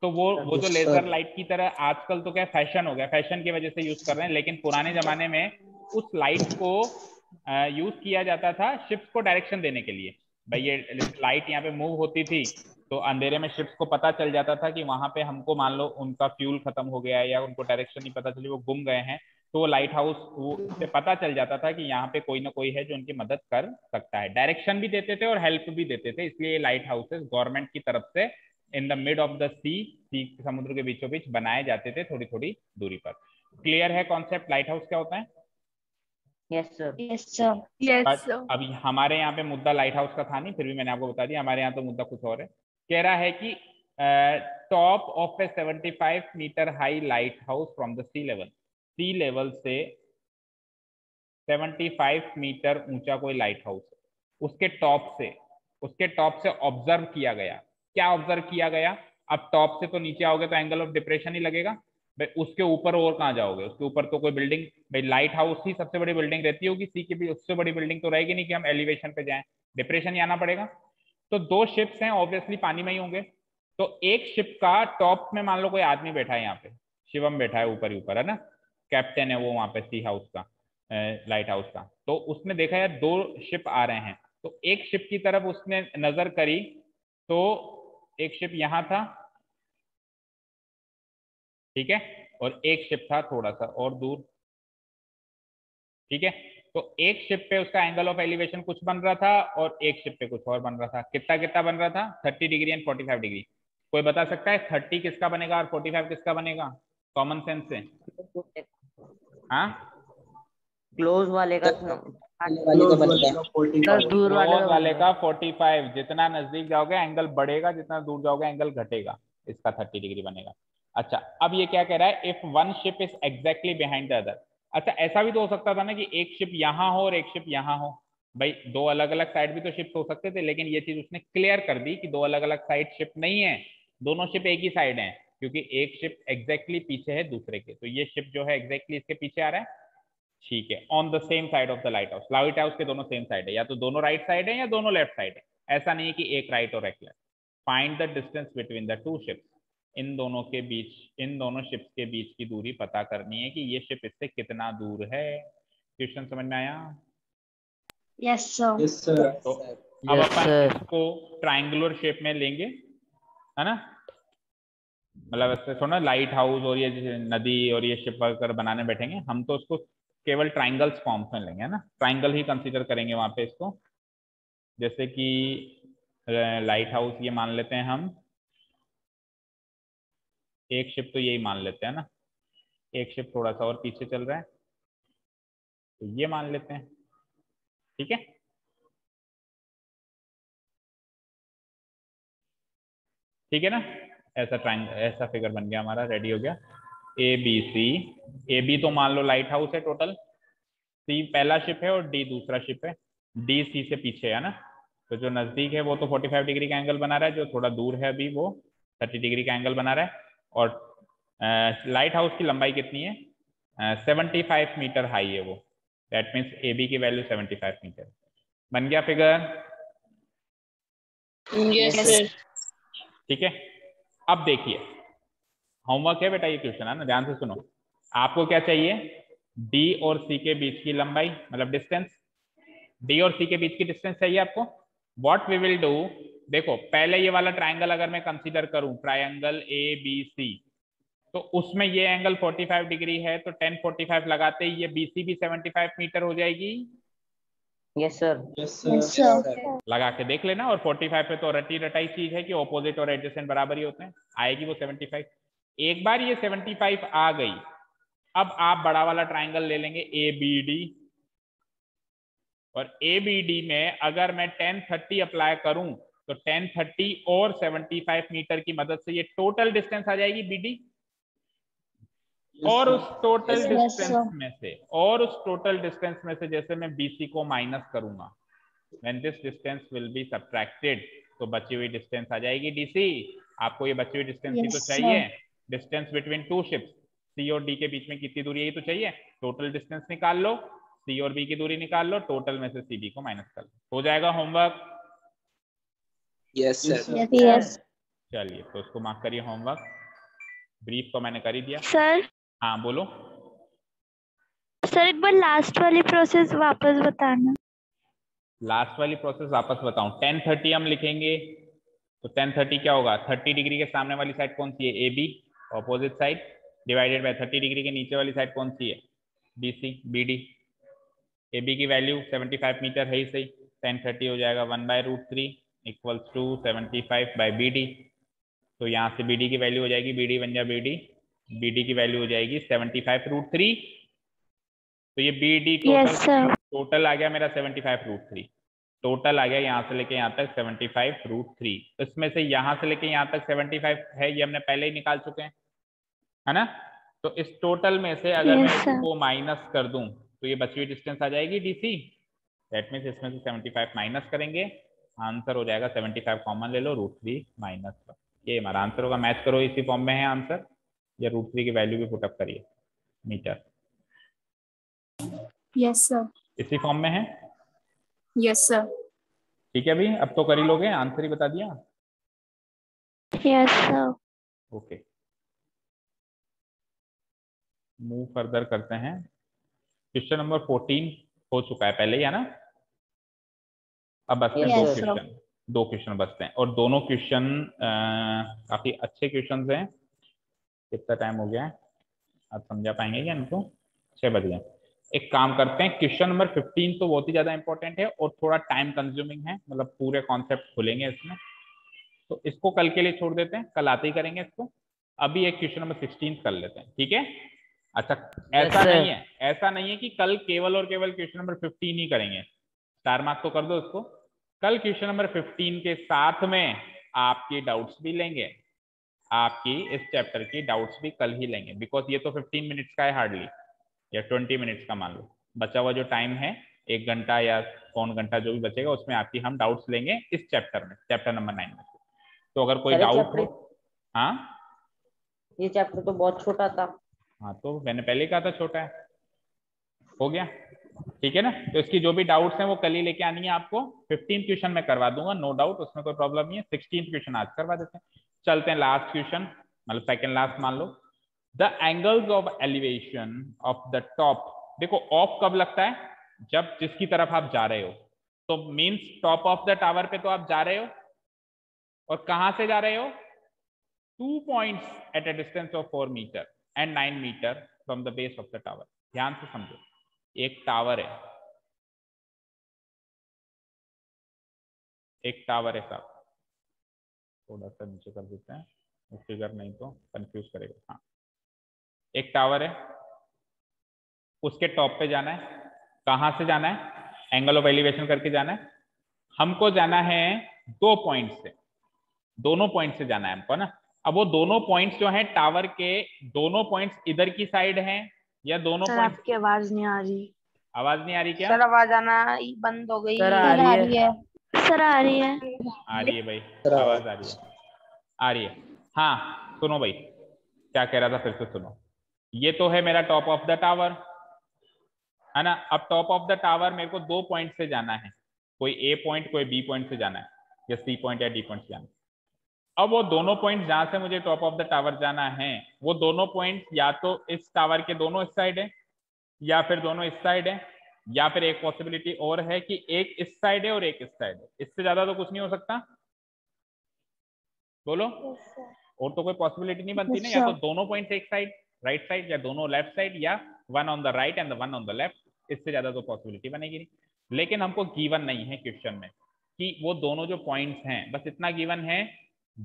तो वो जो Yes, लेजर sir. लाइट की तरह आजकल तो क्या फैशन हो गया, फैशन की वजह से यूज कर रहे हैं, लेकिन पुराने जमाने में उस लाइट को यूज किया जाता था शिप्स को डायरेक्शन देने के लिए। भाई ये लाइट यहाँ पे मूव होती थी तो अंधेरे में शिप्स को पता चल जाता था कि वहां पे हमको मान लो उनका फ्यूल खत्म हो गया है या उनको डायरेक्शन नहीं पता चली, वो गुम गए हैं, तो वो लाइट हाउस से पता चल जाता था कि यहाँ पे कोई ना कोई है जो उनकी मदद कर सकता है। डायरेक्शन भी देते थे और हेल्प भी देते थे, इसलिए ये लाइट हाउसेस गवर्नमेंट की तरफ से in the mid of the sea, समुद्र के बीचों बीच बनाए जाते थे, थोड़ी थोड़ी दूरी पर। क्लियर है कॉन्सेप्ट लाइट हाउस क्या होता है? Yes sir. Yes, sir. Yes, but sir. अभी हमारे यहाँ पे मुद्दा लाइट हाउस का था नहीं, फिर भी मैंने आपको बता दिया, हमारे यहाँ तो मुद्दा कुछ और है। कह रहा है कि top of a 75 metre high lighthouse from the sea level से 75 मीटर ऊंचा कोई लाइट हाउस, उसके टॉप से ऑब्जर्व किया गया। क्या ऑब्जर्व किया गया? अब टॉप से तो नीचे आओगे तो एंगल ऑफ डिप्रेशन ही लगेगा, भाई उसके ऊपर और कहाँ जाओगे, उसके ऊपर तो कोई बिल्डिंग, भाई लाइट हाउस ही सबसे बड़ी बिल्डिंग रहती होगी, सी की भी उससे बड़ी बिल्डिंग तो रहेगी नहीं कि हम एलिवेशन पे जाएं, डिप्रेशन ही आना पड़ेगा। तो दो शिप्स हैं, ऑब्वियसली पानी में ही होंगे, तो एक शिप का टॉप में मान लो कोई आदमी बैठा है, यहाँ पे शिवम बैठा है ऊपर ही ऊपर, है ना, कैप्टन है वो वहां पे सी हाउस का, लाइट हाउस का। तो उसने देखा यार दो शिप आ रहे हैं, तो एक शिप की तरफ उसने नजर करी, तो एक शिप यहां था, ठीक है, और एक शिप था थोड़ा सा और दूर, ठीक है। तो एक शिप पे उसका एंगल ऑफ एलिवेशन कुछ बन रहा था और एक शिप पे कुछ और बन रहा था। कितना कितना बन रहा था? 30 डिग्री एंड 45 डिग्री। कोई बता सकता है 30 किसका बनेगा और 45 किसका बनेगा, कॉमन सेंस से? हाँ, क्लोज वाले का Close वाले का 45. दूर क्लोज वाले बनेगा। का 45। जितना नजदीक जाओगे एंगल बढ़ेगा, जितना दूर जाओगे एंगल घटेगा, इसका 30 डिग्री बनेगा। अच्छा, अब ये क्या कह रहा है, if one ship is exactly behind the other. अच्छा, ऐसा भी तो हो सकता था ना कि एक शिप यहाँ हो और एक शिप यहाँ हो, भाई दो अलग अलग साइड भी तो शिप्स हो सकते थे, लेकिन ये चीज उसने क्लियर कर दी कि दो अलग अलग साइड शिप नहीं है, दोनों शिप एक ही साइड है, क्योंकि एक शिप एग्जैक्टली पीछे है दूसरे के, तो ये शिप जो है एग्जैक्टली इसके पीछे आ रहा है, ठीक है, on the same side of the light house. Light house के दोनों सेम साइड है, या तो दोनों राइट साइड है या दोनों लेफ्ट साइड है, ऐसा नहीं है कि एक राइट और एक left. Find the distance between the two ships, इन दोनों के बीच, इन दोनों शिप्स के बीच की दूरी पता करनी है कि ये शिप इससे कितना दूर है। क्वेश्चन समझ में आया? Yes, sir. Yes, sir. तो अब यस अपन सर। इसको ट्राइंगुलर शेप में लेंगे, है ना, मतलब ऐसे थोड़ा लाइट हाउस और ये जैसे नदी और ये शिप वगैरह बनाने बैठेंगे हम, तो उसको केवल ट्राइंगल्स फॉर्म्स में लेंगे, है ना, ट्राइंगल ही कंसीडर करेंगे वहां पे इसको। जैसे कि लाइट हाउस ये मान लेते हैं हम, एक शिप तो यही मान लेते हैं ना, एक शिप थोड़ा सा और पीछे चल रहा है तो ये मान लेते हैं, ठीक है। ठीक है ना, ऐसा ट्राइंगल, ऐसा फिगर बन गया हमारा, रेडी हो गया। ए बी सी, ए बी तो मान लो लाइट हाउस है टोटल, सी पहला शिप है और डी दूसरा शिप है, डी सी से पीछे है ना, तो जो नजदीक है वो तो 45 डिग्री का एंगल बना रहा है, जो थोड़ा दूर है अभी वो 30 डिग्री का एंगल बना रहा है। और लाइट हाउस की लंबाई कितनी है? 75 मीटर हाई है वो, दैट मीन्स ए बी की वैल्यू 75 मीटर। बन गया फिगर? Yes, sir. ठीक है, अब देखिए होमवर्क है बेटा, ये क्वेश्चन है ना, ध्यान से सुनो। आपको क्या चाहिए? डी और सी के बीच की लंबाई, मतलब डिस्टेंस, डी और सी के बीच की डिस्टेंस चाहिए आपको। व्हाट वी विल डू, देखो पहले ये वाला ट्राइंगल अगर मैं कंसीडर करूं, ट्राइंगल ए बी सी, तो उसमें ये एंगल 45 डिग्री है, तो 1045 लगाते ही ये BC भी 75 मीटर हो जाएगी। Yes sir. Yes Yes, sir. sir. लगा के देख लेना। और 45 पे तो रटी रटाई चीज है कि ऑपोजिट और एडजेसेंट बराबर ही होते हैं, आएगी वो 75। एक बार ये 75 आ गई, अब आप बड़ा वाला ट्राइंगल ले लेंगे ABD, और ABD में अगर मैं 1030 अप्लाई करूं तो 1030 और 75 मीटर की मदद से ये टोटल डिस्टेंस आ जाएगी BD। और उस टोटल Yes, डिस्टेंस sir. में से और उस टोटल डिस्टेंस में से जैसे मैं BC को माइनस करूंगा, when this distance will be subtracted, तो बची हुई डिस्टेंस आ जाएगी DC। आपको ये बची हुई डिस्टेंस ही Yes, तो sir. चाहिए। Distance between two ships C और D के बीच में कितनी दूरी है ये तो चाहिए। टोटल डिस्टेंस निकाल लो, C और B की दूरी निकाल लो, टोटल में से CB को माइनस कर लो, हो जाएगा homework. Yes sir. Yes, Yes. sir. चलिए तो उसको मार्क करिए होमवर्क। ब्रीफ तो मैंने कर ही दिया। सर हाँ बोलो। सर एक बार लास्ट वाली प्रोसेस वापस बताना। लास्ट वाली प्रोसेस वापस बताऊं, 1030 हम लिखेंगे तो 1030 क्या होगा, 30 डिग्री के सामने वाली साइड कौन सी है, AB, opposite side, divided bye 30 degree के नीचे वाली साइड कौन सी है, BC, BD। AB की वैल्यू 75 मीटर है ही सही, 1030 हो जाएगा 1/√3 इक्वल्स टू 75/BD। तो यहाँ से BD की वैल्यू हो जाएगी, BD बन जा BD, BD की वैल्यू हो जाएगी 75√3। तो ये BD Yes, sir. टोटल आ गया मेरा 75√3। टोटल आ गया यहाँ से लेके यहाँ तक 75√3। इसमें से यहाँ से लेके यहाँ तक 75 है, ये हमने पहले ही निकाल चुके हैं, है ना। तो इस टोटल में से अगर Yes, मैं sir. इसको माइनस कर दूं तो ये बची हुई डिस्टेंस आ जाएगी DC। दैट मीन्स इसमें से 75 माइनस करेंगे, आंसर हो जाएगा 75 कॉमन ले लो, √3 माइनस। ये हमारा आंसर होगा। मैच करो, इसी फॉर्म में है आंसर, या √3 की वैल्यू भी पुटअप करिए मीटर, Yes, sir. इसी फॉर्म में है। Yes, sir. ठीक है भाई, अब तो कर ही लोगे, आंसर ही बता दिया। Yes, sir. Okay, move further करते हैं। क्वेश्चन नंबर 14 हो चुका है पहले ही, है ना। अब बचते हैं Yes, दो sir. क्वेश्चन, दो क्वेश्चन बचते हैं, और दोनों क्वेश्चन काफी अच्छे क्वेश्चन हैं। कितना टाइम हो गया है, आप समझा पाएंगे क्या इनको, 6 बज गए। एक काम करते हैं, क्वेश्चन नंबर 15 तो बहुत ही ज्यादा इंपॉर्टेंट है और थोड़ा टाइम कंज्यूमिंग है, मतलब पूरे कॉन्सेप्ट खुलेंगे इसमें, तो इसको कल के लिए छोड़ देते हैं, कल आते ही करेंगे इसको। अभी एक क्वेश्चन नंबर 16 कर लेते हैं, ठीक है। अच्छा, ऐसा sir. नहीं है, ऐसा नहीं है कि कल केवल और केवल क्वेश्चन नंबर 15 ही करेंगे, स्टार मार्क तो कर दो इसको। कल क्वेश्चन नंबर 15 के साथ में आपकी डाउट्स भी लेंगे, आपकी इस चैप्टर की डाउट्स भी कल ही लेंगे, बिकॉज ये तो 15 मिनट्स का है हार्डली, या 20 मिनट्स का मान लो। बचा हुआ जो टाइम है 1 घंटा या पौन घंटा जो भी बचेगा, उसमें आपकी हम डाउट्स लेंगे इस चैप्टर में, चैप्टर नंबर 9 में। तो अगर कोई अरे डाउट हो, हाँ ये चैप्टर तो बहुत छोटा था। हाँ, तो मैंने पहले ही कहा था छोटा है, हो गया, ठीक है ना। तो इसकी जो भी डाउट्स हैं वो कल ही लेके आनी है आपको। 15 क्वेश्चन मैं करवा दूंगा, नो डाउट, उसमें कोई प्रॉब्लम नहीं है। 16 क्वेश्चन आज करवा देते हैं। चलते हैं लास्ट क्वेश्चन, मतलब सेकंड लास्ट मान लो। The angles of elevation of the top, देखो ऑफ कब लगता है, जब जिसकी तरफ आप जा रहे हो, तो means top of the tower पे तो आप जा रहे हो, और कहां से जा रहे हो, 2 points at a distance of 4 metre and 9 metre from the base of the tower. ध्यान से समझो, एक टावर है, एक टावर है साहब, थोड़ा सा नीचे कर देते हैं, फिगर नहीं तो कंफ्यूज करेगा। हाँ, एक टावर है, उसके टॉप पे जाना है। कहां से जाना है, एंगल ऑफ एलिवेशन करके जाना है। हमको जाना है 2 पॉइंट से, दोनों पॉइंट से जाना है हमको ना। अब वो दोनों पॉइंट्स जो हैं टावर के, दोनों पॉइंट्स इधर की साइड हैं या दोनों सर पॉइंट्स, आपकी आवाज नहीं आ रही। आवाज नहीं आ रही क्या, सर आवाज आना बंद हो गई। सर आ सर आ रही रही है। सर आ रही है। आ रही है भाई, आवाज आ रही है, आ रही है। हाँ सुनो भाई, क्या कह रहा था फिर से सुनो। ये तो है मेरा टॉप ऑफ द टावर, है ना। अब टॉप ऑफ द टावर मेरे को 2 पॉइंट से जाना है, कोई A पॉइंट कोई B पॉइंट से जाना है, या C पॉइंट या D पॉइंट से जाना है। अब वो दोनों पॉइंट जहां से मुझे टॉप ऑफ द टावर जाना है, वो दोनों पॉइंट या तो इस टावर के दोनों इस साइड है, या फिर दोनों इस साइड है, या फिर एक पॉसिबिलिटी और है कि एक इस साइड है और एक इस साइड है। इससे ज्यादा तो कुछ नहीं हो सकता, बोलो। और तो कोई पॉसिबिलिटी नहीं बनती ना, या तो दोनों पॉइंट्स एक साइड राइट साइड, या दोनों लेफ्ट साइड, या one on the right and one on the left, इससे ज्यादा तो पॉसिबिलिटी बनेगी नहीं। लेकिन हमको गिवन नहीं है क्वेश्चन में कि वो दोनों जो पॉइंट्स हैं, बस इतना गिवन है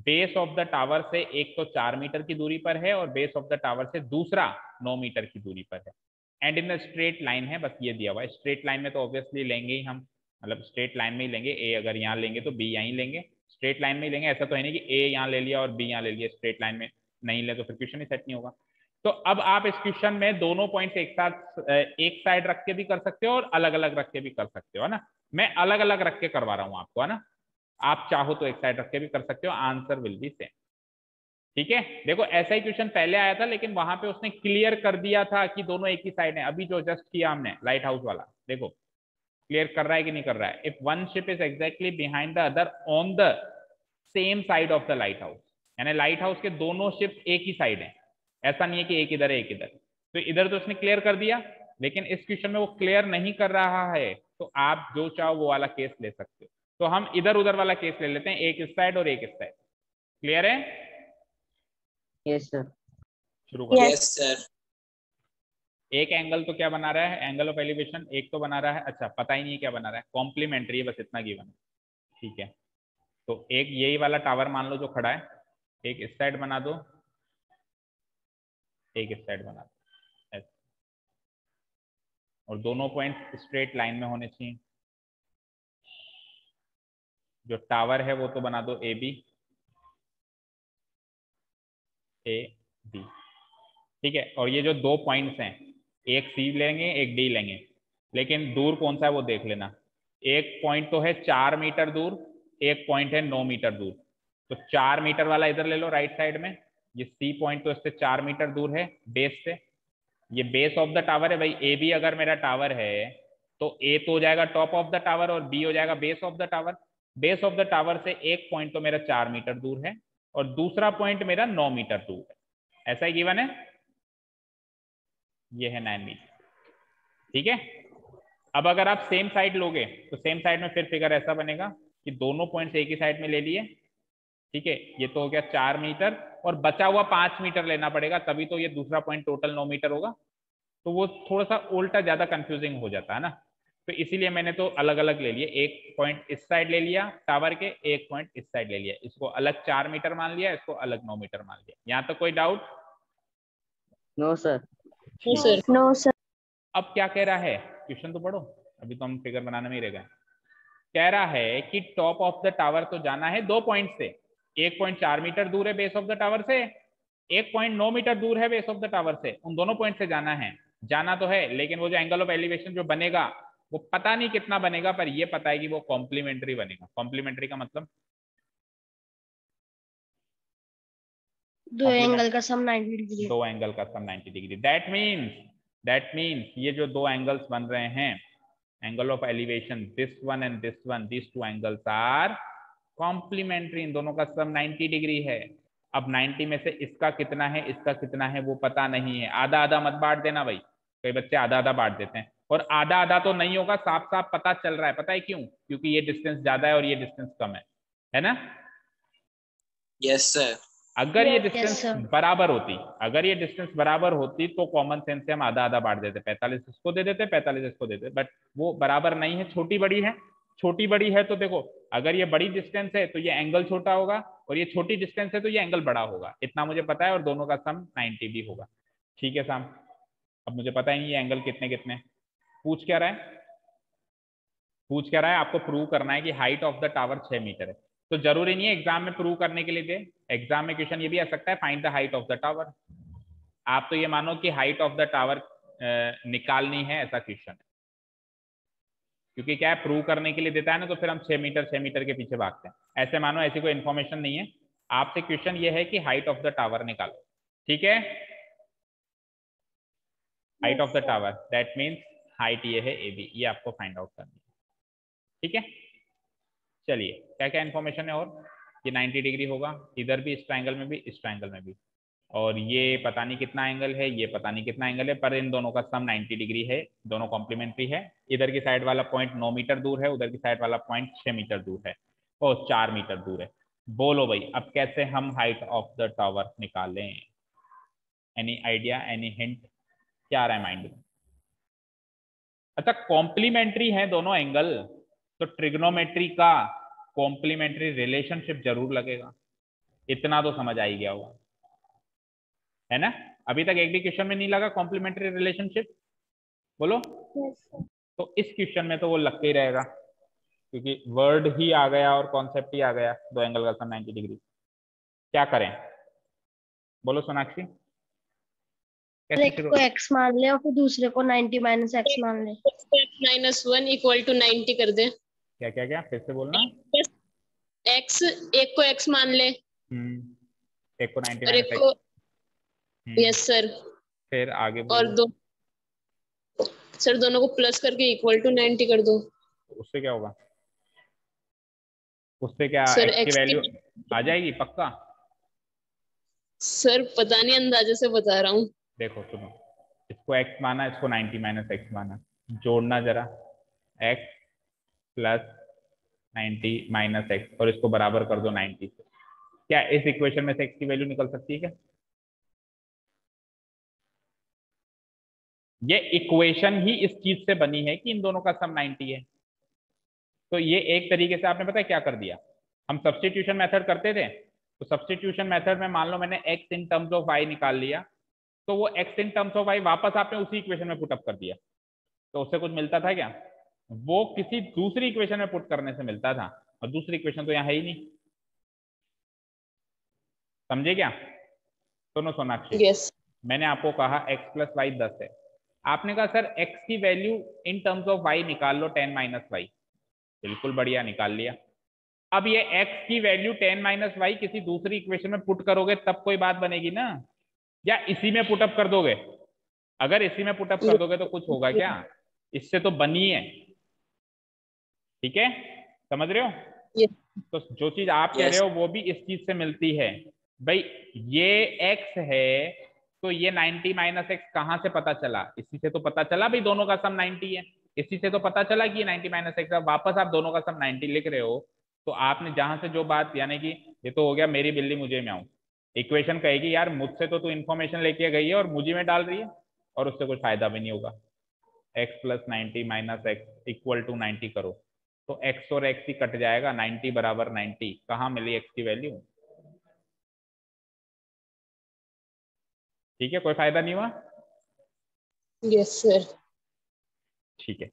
बेस ऑफ द टावर से एक तो 4 मीटर की दूरी पर है और बेस ऑफ द टावर से दूसरा 9 मीटर की दूरी पर है, and in the straight line है, बस ये दिया हुआ है। स्ट्रेट लाइन में तो ऑब्वियसली लेंगे ही हम, मतलब स्ट्रेट लाइन में ही लेंगे, ए अगर यहाँ लेंगे तो बी यहाँ ही लेंगे, स्ट्रेट लाइन में ही लेंगे। ऐसा तो है नहीं कि ए यहाँ ले लिया और बी यहाँ ले लिया, स्ट्रेट लाइन में नहीं ले तो फिर क्वेश्चन ही सेट नहीं होगा। तो अब आप इस क्वेश्चन में दोनों पॉइंट्स एक साथ एक साइड रख के भी कर सकते हो और अलग अलग रख के भी कर सकते हो, है ना। मैं अलग अलग रख के करवा रहा हूं आपको, है ना। आप चाहो तो एक साइड रख के भी कर सकते हो, आंसर विल बी सेम। ठीक है, देखो ऐसा ही क्वेश्चन पहले आया था, लेकिन वहां पे उसने क्लियर कर दिया था कि दोनों एक ही साइड है। अभी जो जस्ट किया हमने लाइट हाउस वाला, देखो क्लियर कर रहा है कि नहीं कर रहा है। If one ship is exactly behind the other on the same side of the light house, यानी लाइट हाउस के दोनों शिप एक ही साइड है, ऐसा नहीं है कि एक इधर है एक इधर। तो इधर तो उसने क्लियर कर दिया, लेकिन इस क्वेश्चन में वो क्लियर नहीं कर रहा है, तो आप जो चाहो वो वाला केस ले सकते हो। तो हम इधर उधर वाला केस ले लेते हैं, एक इस साइड और एक इस साइड। क्लियर है? Yes sir. शुरू करो। Yes sir. एक एंगल तो क्या बना रहा है, एंगल ऑफ एलिवेशन एक तो बना रहा है, अच्छा पता ही नहीं है क्या बना रहा है, कॉम्प्लीमेंट्री है, बस इतना गिवन है। ठीक है, तो एक यही वाला टावर मान लो जो खड़ा है, एक इस साइड बना दो, एक इस साइड बना दो, ऐसे, और दोनों पॉइंट स्ट्रेट लाइन में होने चाहिए। जो टावर है वो तो बना दो ए बी, ए बी। ठीक है, और ये जो दो पॉइंट्स हैं, एक सी लेंगे एक डी लेंगे, लेकिन दूर कौन सा है वो देख लेना। एक पॉइंट तो है 4 मीटर दूर, एक पॉइंट है 9 मीटर दूर। तो 4 मीटर वाला इधर ले लो राइट साइड में, ये सी पॉइंट तो इससे 4 मीटर दूर है बेस से, ये बेस ऑफ द टावर है भाई। ए बी अगर मेरा टावर है तो ए तो हो जाएगा टॉप ऑफ द टावर और बी हो जाएगा base of the tower. Base of the tower से एक पॉइंट तो मेरा 4 मीटर दूर है और दूसरा पॉइंट मेरा 9 मीटर दूर है, ऐसा ही गिवन है। ये है 9 मीटर। ठीक है, अब अगर आप सेम साइड लोगे तो सेम साइड में फिर फिगर ऐसा बनेगा कि दोनों पॉइंट्स एक ही साइड में ले लिए। ठीक है, ये तो हो गया 4 मीटर और बचा हुआ 5 मीटर लेना पड़ेगा, तभी तो ये दूसरा पॉइंट टोटल 9 मीटर होगा। तो वो थोड़ा सा उल्टा ज्यादा कंफ्यूजिंग हो जाता है ना, तो इसीलिए मैंने तो अलग अलग ले लिए। एक पॉइंट इस साइड ले लिया टावर के, एक पॉइंट इस साइड ले लिया, इसको अलग 4 मीटर मान लिया, इसको अलग 9 मीटर मान लिया। यहाँ तक कोई doubt? No sir. No sir. अब क्या कह रहा है, क्वेश्चन तो पढ़ो, अभी तो हम फिगर बनाने में ही रह गए। कह रहा है कि टॉप ऑफ द टावर तो जाना है दो पॉइंट से, एक पॉइंट 4 मीटर दूर है बेस ऑफ द टावर से, एक पॉइंट 9 मीटर दूर है बेस ऑफ द टावर से। उन दोनों पॉइंट से जाना है, जाना तो है, लेकिन वो जो एंगल ऑफ एलिवेशन जो बनेगा वो पता नहीं कितना बनेगा, पर ये पता है कि वो कॉम्प्लीमेंट्री बनेगा। कॉम्प्लीमेंट्री का मतलब दो एंगल का सम 90 डिग्री। दो एंगल का सम 90 डिग्री। दैट मीन्स ये जो दो एंगल्स बन रहे हैं, angle of elevation this one and this one, this two angles are complementary, इन दोनों का सम 90 डिग्री है। अब 90 में से इसका कितना है इसका कितना है वो पता नहीं है, आधा आधा मत बांट देना भाई, कई बच्चे आधा आधा बांट देते हैं, और आधा आधा तो नहीं होगा, साफ साफ पता चल रहा है। पता है क्यों? क्योंकि ये डिस्टेंस ज्यादा है और ये डिस्टेंस कम है ना। Yes sir. अगर ये Yes, डिस्टेंस sir. बराबर होती, अगर ये डिस्टेंस बराबर होती तो कॉमन सेंस से हम आधा आधा बांट देते, 45 इसको दे देते 45 इसको दे देते, बट वो बराबर नहीं है, छोटी बड़ी है। छोटी बड़ी है तो देखो, अगर ये बड़ी डिस्टेंस है तो ये एंगल छोटा होगा, और ये छोटी डिस्टेंस है तो ये एंगल बड़ा होगा, इतना मुझे पता है, और दोनों का सम 90 भी होगा। ठीक है साम, अब मुझे पता ही नहीं ये एंगल कितने कितने। पूछ क्या रहा है? पूछ क्या रहा है? आपको प्रूव करना है कि height of the tower 6 metre है। तो जरूरी नहीं है एग्जाम में प्रूव करने के लिए दे, एग्जाम में क्वेश्चन ये भी आ सकता है, find the height of the tower. आप तो ये मानो कि हाइट ऑफ द टावर निकालनी है, ऐसा क्वेश्चन है, क्योंकि क्या है, प्रूव करने के लिए देता है ना, तो फिर हम 6 मीटर के पीछे भागते हैं। ऐसे मानो ऐसी कोई इन्फॉर्मेशन नहीं है, आपसे क्वेश्चन ये है कि हाइट ऑफ द टावर निकालो। ठीक है, height of the tower that means height ये है ए बी, ये आपको फाइंड आउट करनी है। ठीक है, चलिए क्या क्या इन्फॉर्मेशन है, और ये 90 डिग्री होगा, इधर भी इस ट्रायंगल में भी इस ट्रायंगल में भी, और ये पता नहीं कितना एंगल है, ये पता नहीं कितना एंगल है, पर इन दोनों का सम 90 डिग्री है, दोनों कॉम्प्लीमेंट्री है। इधर की साइड वाला पॉइंट 9 मीटर दूर है, उधर की साइड वाला पॉइंट 6 मीटर दूर है, और 4 मीटर दूर है। बोलो भाई, अब कैसे हम हाइट ऑफ द टावर निकालें? एनी आइडिया, एनी हिंट, क्या आ रहा है माइंड में? अच्छा, कॉम्प्लीमेंट्री है दोनों एंगल, तो ट्रिग्नोमेट्री का कॉम्प्लीमेंट्री रिलेशनशिप जरूर लगेगा, इतना तो समझ आ ही गया होगा, है ना? अभी तक एक भी क्वेश्चन में नहीं लगा कॉम्प्लीमेंट्री रिलेशनशिप? बोलो। तो इस क्वेश्चन में तो वो लग के ही रहेगा, क्योंकि वर्ड ही आ गया और कॉन्सेप्ट ही आ गया, दो एंगल का सम 90 डिग्री। क्या करें? बोलो सोनाक्षी, कैसे एक शुरू? को x मान ले और फिर दूसरे को 90 माइनस x मान ले। -1 इक्वल टू 90 कर दे। क्या क्या क्या, फिर से बोलना। x, एक को x मान ले एक को 90 और एक माइनस को, एक्स। यस सर, फिर आगे और बोलो। दो, सर दोनों को प्लस करके इक्वल टू 90 कर दो। उससे क्या होगा? उससे क्या सर एक्स की x वैल्यू आ जाएगी पक्का? सर पता नहीं, अंदाजे से बता रहा हूँ। देखो सुनो, इसको x माना, इसको 90 माइनस एक्स माना, जोड़ना जरा, x प्लस 90 माइनस एक्स, और इसको बराबर कर दो 90 से। क्या इस इक्वेशन में से x की वैल्यू निकल सकती है क्या? ये इक्वेशन ही इस चीज से बनी है कि इन दोनों का सम 90 है। तो ये एक तरीके से आपने पता है क्या कर दिया, हम सब्स्टिट्यूशन मेथड करते थे, तो सब्स्टिट्यूशन मेथड में मान लो मैंने x in terms of y निकाल लिया, तो वो x in terms of y वापस आपने उसी इक्वेशन में पुटअप कर दिया, तो उससे कुछ मिलता था क्या? वो किसी दूसरी इक्वेशन में पुट करने से मिलता था, और दूसरी इक्वेशन तो यहाँ है ही नहीं। समझे क्या? सुनो सोनाक्षी, यस मैंने आपको कहा x प्लस वाई 10 है, आपने कहा सर x की value in terms of y निकाल लो 10 माइनस वाई। बिल्कुल बढ़िया, निकाल लिया। अब ये x की वैल्यू 10 माइनस वाई किसी दूसरी इक्वेशन में पुट करोगे तब कोई बात बनेगी ना, या इसी में पुटअप कर दोगे? अगर इसी में पुटअप कर दोगे तो कुछ होगा क्या? इससे तो बनी है, ठीक है, समझ रहे हो? Yes. तो जो चीज आप कह रहे हो वो भी इस चीज से मिलती है भाई। ये x है, तो ये 90 माइनस एक्स कहां से पता चला? इसी से तो पता चला भाई दोनों का सम 90 है, इसी से तो पता चला कि ये 90 माइनस एक्स। वापस आप दोनों का सम 90 लिख रहे हो, तो आपने जहां से जो बात, यानी कि ये तो हो गया मेरी बिल्ली मुझे में आऊं, इक्वेशन कहेगी यार मुझसे तो तू इन्फॉर्मेशन लेके गई है और मुझे में डाल रही है, और उससे कुछ फायदा भी नहीं होगा। x plus 90 minus x equal to 90 करो, तो x और x ही कट जाएगा, 90 बराबर 90, कहाँ मिली x की वैल्यू? ठीक है, कोई फायदा नहीं हुआ। Yes sir. ठीक है,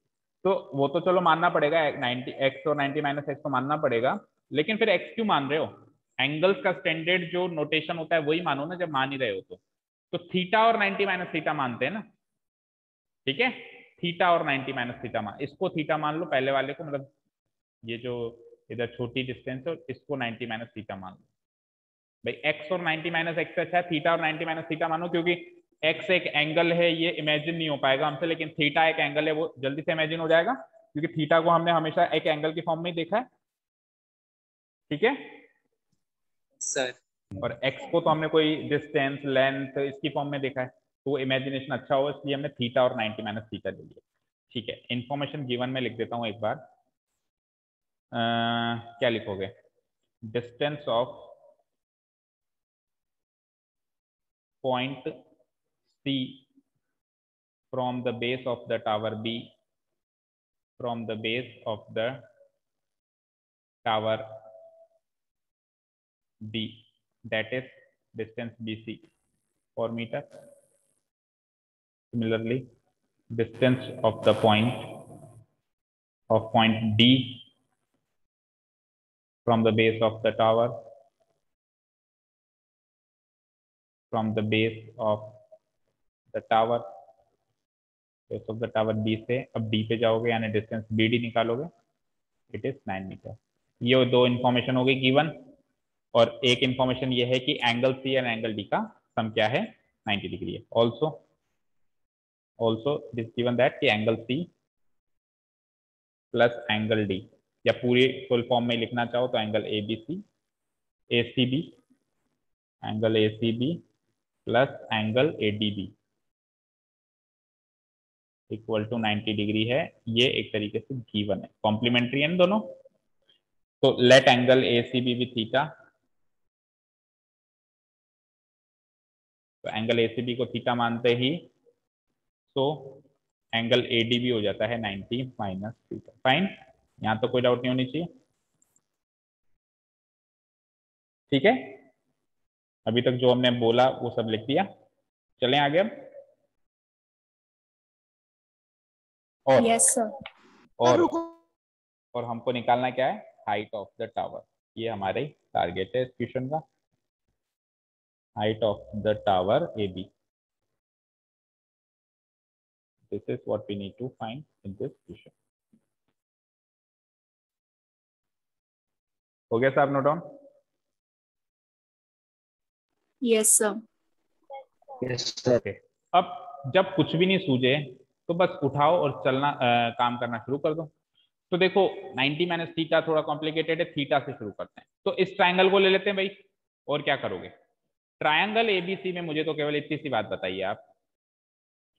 तो वो तो चलो मानना पड़ेगा, 90 x और 90 माइनस एक्स तो मानना पड़ेगा, लेकिन फिर x क्यों मान रहे हो? एंगल्स का स्टैंडर्ड जो नोटेशन होता है वही मानो ना, जब मान ही रहे हो तो थीटा और 90 माइनस थीटा मानते हैं ना, ठीक है, थीटा और 90 माइनस थीटा मान, इसको थीटा मान लो पहले वाले को, मतलब ये जो इधर छोटी डिस्टेंस है इसको 90 माइनस थीटा मान लो भाई। x और 90 माइनस एक्स अच्छा है, थीटा और 90 माइनस थीटा मानो, क्योंकि x एक एंगल है, ये इमेजिन नहीं हो पाएगा हमसे, लेकिन थीटा एक एंगल है वो जल्दी से इमेजिन हो जाएगा, क्योंकि थीटा को हमने हमेशा एक एंगल के फॉर्म में ही देखा है, ठीक है, सर। और x को तो हमने कोई डिस्टेंस लेंथ इसकी फॉर्म में देखा है, तो वो इमेजिनेशन अच्छा हो, इसलिए हमने थीटा और 90 माइनस थीटा ले लिया। ठीक है, इन्फॉर्मेशन गिवन में लिख देता हूँ एक बार। क्या लिखोगे? Distance of point C from the base of the tower B, from the base of the tower B, that is distance BC 4 meter. Similarly, distance of the point D from the base of the tower, from the base of the tower, base of the tower B से अब D पे जाओगे, यानी distance BD निकालोगे, it is 9 metre. ये दो information हो गई गिवन, और एक इंफॉर्मेशन ये है कि एंगल सी और एंगल डी का सम क्या है? 90 डिग्री है। Also it is given that कि angle C plus angle D, या पूरी फुल फॉर्म में लिखना चाहो तो angle A B C, A C B, angle A C B plus angle A D B equal to 90 degree है। ये एक तरीके से गिवन है, कॉम्प्लीमेंट्री है दोनों। तो let angle A C B with theta तो एंगल ACB को थीटा मानते ही तो एंगल ADB हो जाता है 90 माइनस थीटा। फाइन, यहाँ तो कोई डाउट नहीं होनी चाहिए। ठीक है, अभी तक जो हमने बोला वो सब लिख दिया। चलें आगे अब। और यस सर। और हमको निकालना क्या है, हाइट ऑफ द टावर। ये हमारे टारगेट है इस क्वेश्चन का, height of the tower AB। This is what we need to find in this question. हो गया साहब note down? Yes sir. Yes sir. Okay, अब जब कुछ भी नहीं सूझे तो बस उठाओ और चलना काम करना शुरू कर दो। तो देखो 90 माइनस थीटा थोड़ा कॉम्प्लिकेटेड है, थीटा से शुरू करते हैं। तो इस ट्रायंगल को ले लेते हैं भाई, और क्या करोगे। ट्रायंगल ABC में मुझे तो केवल इतनी सी बात बताइए आप,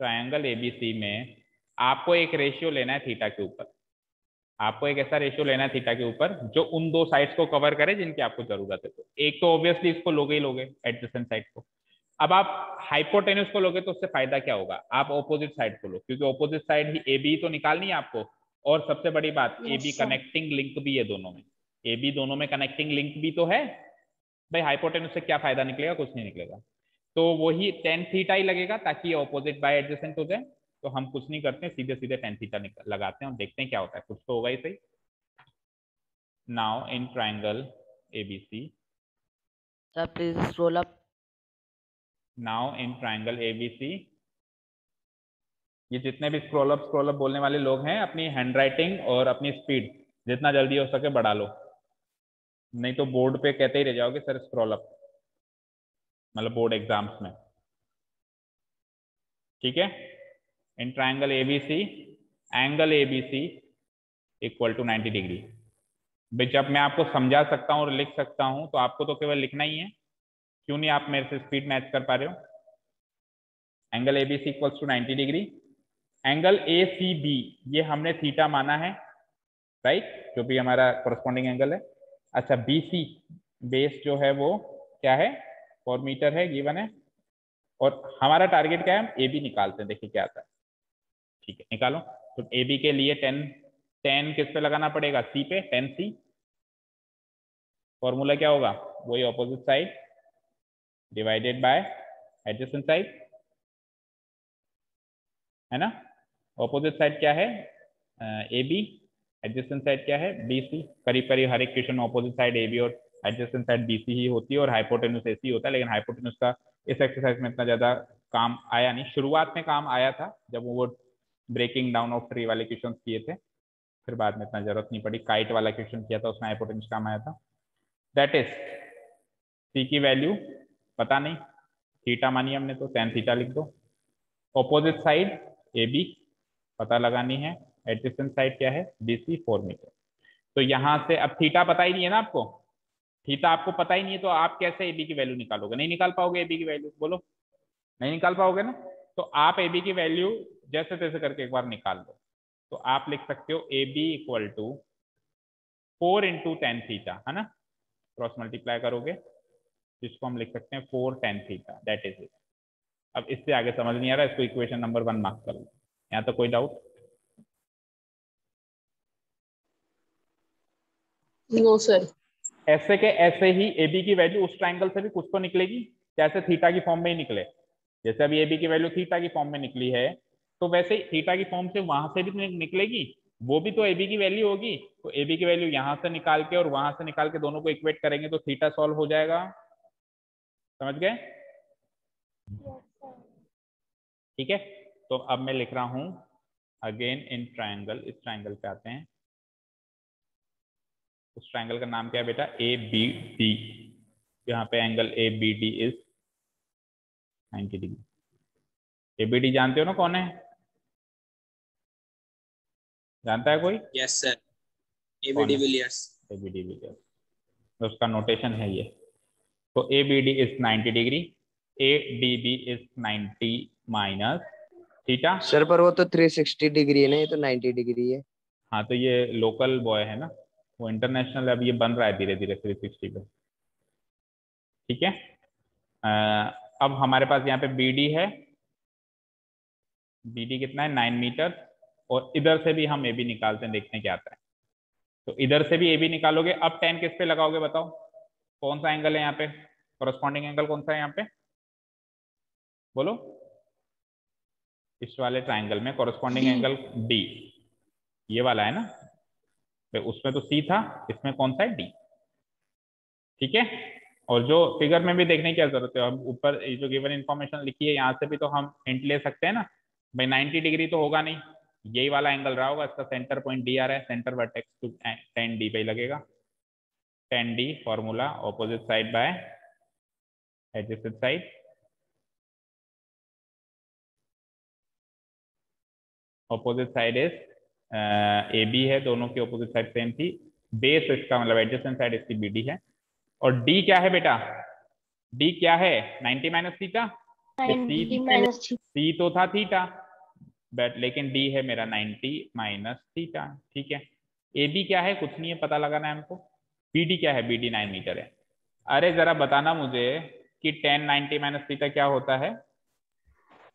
ट्रायंगल ABC में आपको एक रेशियो लेना है थीटा के ऊपर। आपको एक ऐसा रेशियो लेना है थीटा के ऊपर जो उन दो साइड्स को कवर करे जिनकी आपको जरूरत है। तो एक तो ऑब्वियसली इसको लोगे ही लोगे, एडजेसेंट साइड को। अब आप हाइपोटेन्यूज को लोगे तो उससे फायदा क्या होगा, आप ऑपोजिट साइड को लो, क्योंकि ऑपोजिट साइड ही AB तो निकालनी है आपको। और सबसे बड़ी बात, AB कनेक्टिंग लिंक भी है दोनों में, AB दोनों में कनेक्टिंग लिंक भी तो है भाई। हाइपोटेन्यूज से क्या फायदा निकलेगा, कुछ नहीं निकलेगा। तो वही tan थीटा ही लगेगा ताकि ये ऑपोजिट बाय एडजेसेंट हो जाए। तो हम कुछ नहीं करते, सीधे सीधे tan थीटा लगाते हैं और देखते हैं क्या होता है, कुछ तो होगा ही सही। Now in triangle ABC, sir please scroll up. Now in triangle ABC, ये जितने भी स्क्रॉल अप बोलने वाले लोग हैं, अपनी हैंडराइटिंग और अपनी स्पीड जितना जल्दी हो सके बढ़ा लो, नहीं तो बोर्ड पे कहते ही रह जाओगे सर स्क्रॉल अप, मतलब बोर्ड एग्जाम्स में। ठीक है, in triangle ABC, angle ABC equal to 90 degree. भाई जब मैं आपको समझा सकता हूं और लिख सकता हूं तो आपको तो केवल लिखना ही है, क्यों नहीं आप मेरे से स्पीड मैच कर पा रहे हो। Angle ABC equals to 90 degree. Angle ACB ये हमने थीटा माना है, राइट, जो भी हमारा कोरस्पॉन्डिंग एंगल है। अच्छा, BC बेस जो है वो क्या है, 4 मीटर है, गिवन है। और हमारा टारगेट क्या है, AB निकालते हैं, देखिए क्या आता है। ठीक है, निकालो। तो AB के लिए 10 किस पे लगाना पड़ेगा, C पे, 10C। फॉर्मूला क्या होगा, वही opposite side divided by adjacent side, है ना। ऑपोजिट साइड क्या है, AB, एडजेसेंट साइड क्या है, BC। करीब करीब हर एक क्वेश्चन में ऑपोजिट साइड AB और एडजेसेंट साइड BC ही होती है, और हाइपोटेन्यूज AC होता है। लेकिन हाइपोटेन्यूज का इस एक्सरसाइज में इतना ज्यादा काम आया नहीं, शुरुआत में काम आया था जब वो ब्रेकिंग डाउन ऑफ ट्री वाले क्वेश्चन किए थे, फिर बाद में इतना जरूरत नहीं पड़ी। काइट वाला क्वेश्चन किया था, उसमें हाइपोटेन्यूज काम आया था। दैट इज C की वैल्यू पता नहीं, थीटा मानी हमने तो tan थीटा लिख दो। ऑपोजिट साइड AB पता लगानी है, एडजेसेंट साइड क्या है, BC, 4 मीटर। तो यहां से अब थीटा पता ही नहीं है ना आपको, थीटा आपको पता ही नहीं है, तो आप कैसे AB की वैल्यू निकालोगे, नहीं निकाल पाओगे AB की वैल्यू, बोलो नहीं निकाल पाओगे ना। तो आप AB की वैल्यू जैसे तैसे करके एक बार निकाल लो। तो आप लिख सकते हो AB equal to 4 into tan theta, है ना, क्रॉस मल्टीप्लाई करोगे, जिसको हम लिख सकते हैं 4 tan theta, that is it. अब इससे आगे समझ नहीं आ रहा, इसको इक्वेशन नंबर 1 मार्क कर लो। यहाँ तो कोई डाउट? No sir. ऐसे के ऐसे ही AB की वैल्यू उस ट्राइंगल से भी कुछ तो निकलेगी, जैसे थीटा की फॉर्म में ही निकले। जैसे अभी AB की वैल्यू थीटा की फॉर्म में निकली है, तो वैसे ही थीटा की फॉर्म से वहां से भी निकलेगी, वो भी तो AB की वैल्यू होगी। तो AB की वैल्यू यहां से निकाल के और वहां से निकाल के दोनों को इक्वेट करेंगे तो थीटा सॉल्व हो जाएगा। समझ गए? ठीक है, तो अब मैं लिख रहा हूं अगेन इन ट्राइंगल, इस ट्राइंगल पे आते हैं। उस ट्राइंगल का नाम क्या है बेटा, ABD। यहाँ पे angle ABD is 90 degree. ABD जानते हो ना कौन है, जानता है कोई? यस सर, AB कौन है? डिविलियर्स। AB डिविलियर्स, तो उसका नोटेशन है ये। तो ABD is 90 degree, ADB is 90 minus theta. Sir पर वो तो 360 डिग्री है ना, ये तो 90 डिग्री है। हाँ, तो ये लोकल बॉय है ना, वो इंटरनेशनल अब ये बन रहा है धीरे धीरे 360 पे। ठीक है, अब हमारे पास यहाँ पे BD है, BD कितना है 9 मीटर, और इधर से भी हम AB निकालते हैं, देखते हैं क्या आता है। तो इधर से भी AB निकालोगे। अब 10 किस पे लगाओगे बताओ, कौन सा एंगल है यहाँ पे, कॉरस्पॉन्डिंग एंगल कौन सा है यहाँ पे, बोलो। इस वाले ट्राइंगल में कॉरस्पॉन्डिंग एंगल D, ये वाला है ना, तो उसमें तो C था, इसमें कौन सा है D, ठीक है। और जो फिगर में भी देखने की क्या जरूरत है, हम ऊपर जो गिवन इन्फॉर्मेशन लिखी है यहाँ से भी तो हम हिंट ले सकते हैं ना भाई। 90 डिग्री तो होगा नहीं, यही वाला एंगल रहा होगा, इसका सेंटर पॉइंट D आ रहा है, सेंटर वर्टेक्स टू 10D पे लगेगा। 10D formula, opposite side by adjacent side, opposite side is AB है, दोनों की ऑपोजिट साइड सेम थी। बेस इसका मतलब एडजेसेंट साइड इसकी BD है। और D क्या है बेटा, D क्या है 90 माइनस थीटा, C तो था थीटा बट लेकिन D है मेरा 90 माइनस थीटा, ठीक है। AB क्या है, कुछ नहीं है, पता लगाना है हमको। BD क्या है, BD 9 मीटर है। अरे जरा बताना मुझे कि 10 90 माइनस थीटा क्या होता है,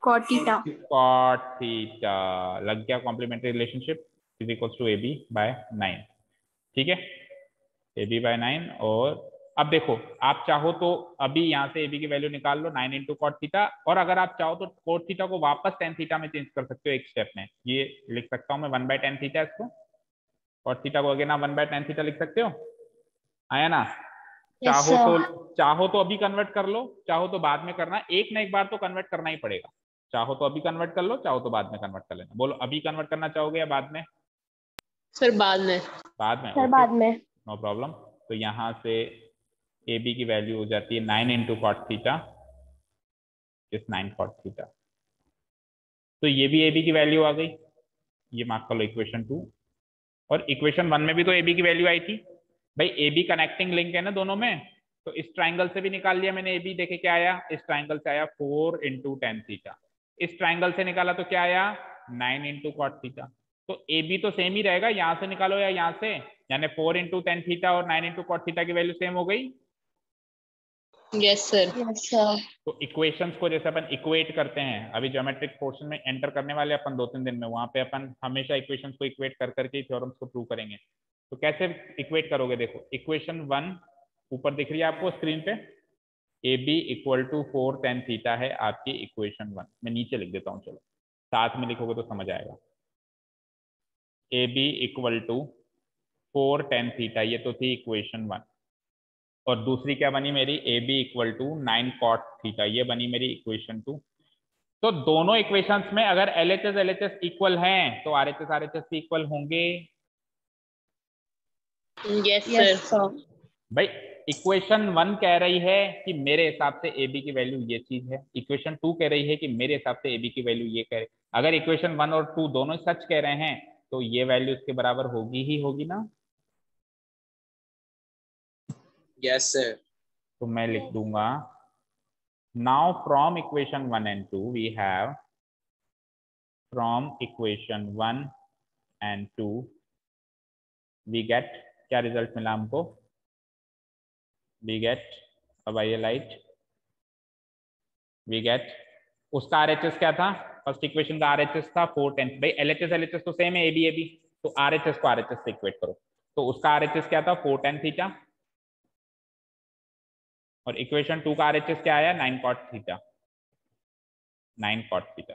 cot theta. cot theta. लग गया complementary relationship, is equal to AB by 9, ठीक है, AB बाय 9। और अब देखो आप चाहो तो अभी यहाँ से AB की वैल्यू निकाल लो 9 इंटू कॉट थीटा, और अगर आप चाहो तो कॉट थीटा को वापस tan थीटा में चेंज कर सकते हो एक स्टेप में। ये लिख सकता हूँ मैं 1 बाय tan थीटा, इसको कॉट थीटा को अगेन आप 1 बाय tan थीटा लिख सकते हो, आया ना। चाहो तो अभी कन्वर्ट कर लो, चाहो तो बाद में करना, एक ना एक बार तो कन्वर्ट करना ही पड़ेगा। चाहो तो अभी कन्वर्ट कर लो, चाहो तो बाद में कन्वर्ट कर लेना। बोलो अभी कन्वर्ट करना चाहोगे या बाद में? सर बाद में। बाद में, सर बाद में, नो प्रॉब्लम। तो यहाँ से AB की वैल्यू हो जाती है 9 इंटू कॉट थीटा, इस 9 कॉट थीटा। तो ये भी AB की वैल्यू आ गई, ये मार्क कर लो इक्वेशन 2। और इक्वेशन 1 में भी तो AB की वैल्यू आई थी भाई, AB कनेक्टिंग लिंक है ना दोनों में, तो इस ट्राइंगल से भी निकाल लिया मैंने AB। देखे क्या आया, इस ट्राइंगल से आया 4 इंटू टेन थीटा, इस ट्राइंगल से निकाला तो क्या आया 9 इंटू कॉट थीटा। तो AB तो सेम ही रहेगा, यहाँ से निकालो या यहाँ से, यानी 4 इंटू टेन थीटा और 9 इंटू कॉट थीटा की वैल्यू सेम हो गई। Yes sir. तो इक्वेशंस को जैसे अपन इक्वेट करते हैं, अभी ज्योमेट्रिक पोर्शन में एंटर करने वाले अपन 2-3 दिन में, वहां पे अपन हमेशा इक्वेशंस को इक्वेट कर करके थ्योरम्स को प्रूव करेंगे। तो कैसे इक्वेट करोगे, देखो इक्वेशन 1 ऊपर दिख रही है आपको स्क्रीन पे, AB equal to 4 tan theta है आपकी इक्वेशन 1। मैं नीचे लिख देता हूँ, चलो साथ में लिखोगे तो समझ आएगा। AB equal to 4 tan theta, ये तो थी इक्वेशन 1। और दूसरी क्या बनी मेरी, AB equal to 9 cot theta, ये बनी मेरी इक्वेशन 2। तो दोनों इक्वेशंस में अगर LHS इक्वल हैं तो RHS भी इक्वल होंगे। Yes sir. भाई इक्वेशन 1 कह रही है कि मेरे हिसाब से AB की वैल्यू ये चीज है, इक्वेशन 2 कह रही है कि मेरे हिसाब से AB की वैल्यू ये कह रही है। अगर इक्वेशन 1 और 2 दोनों सच कह रहे हैं तो ये वैल्यू इसके बराबर होगी ही होगी ना। Yes sir. तो मैं लिख दूंगा now from equation 1 and 2 we have, from equation 1 and 2 we get, क्या रिजल्ट मिला हमको, वी गेट, अब आइए लाइट, वी गेट उसका RHS क्या था, फर्स्ट इक्वेशन का RHS था 4 tan। भाई LHS तो सेम है AB, तो RHS को RHS से इक्वेट करो। तो उसका RHS क्या था 4 tan थीटा, और इक्वेशन 2 का RHS क्या आया 9 cot theta, 9 cot theta,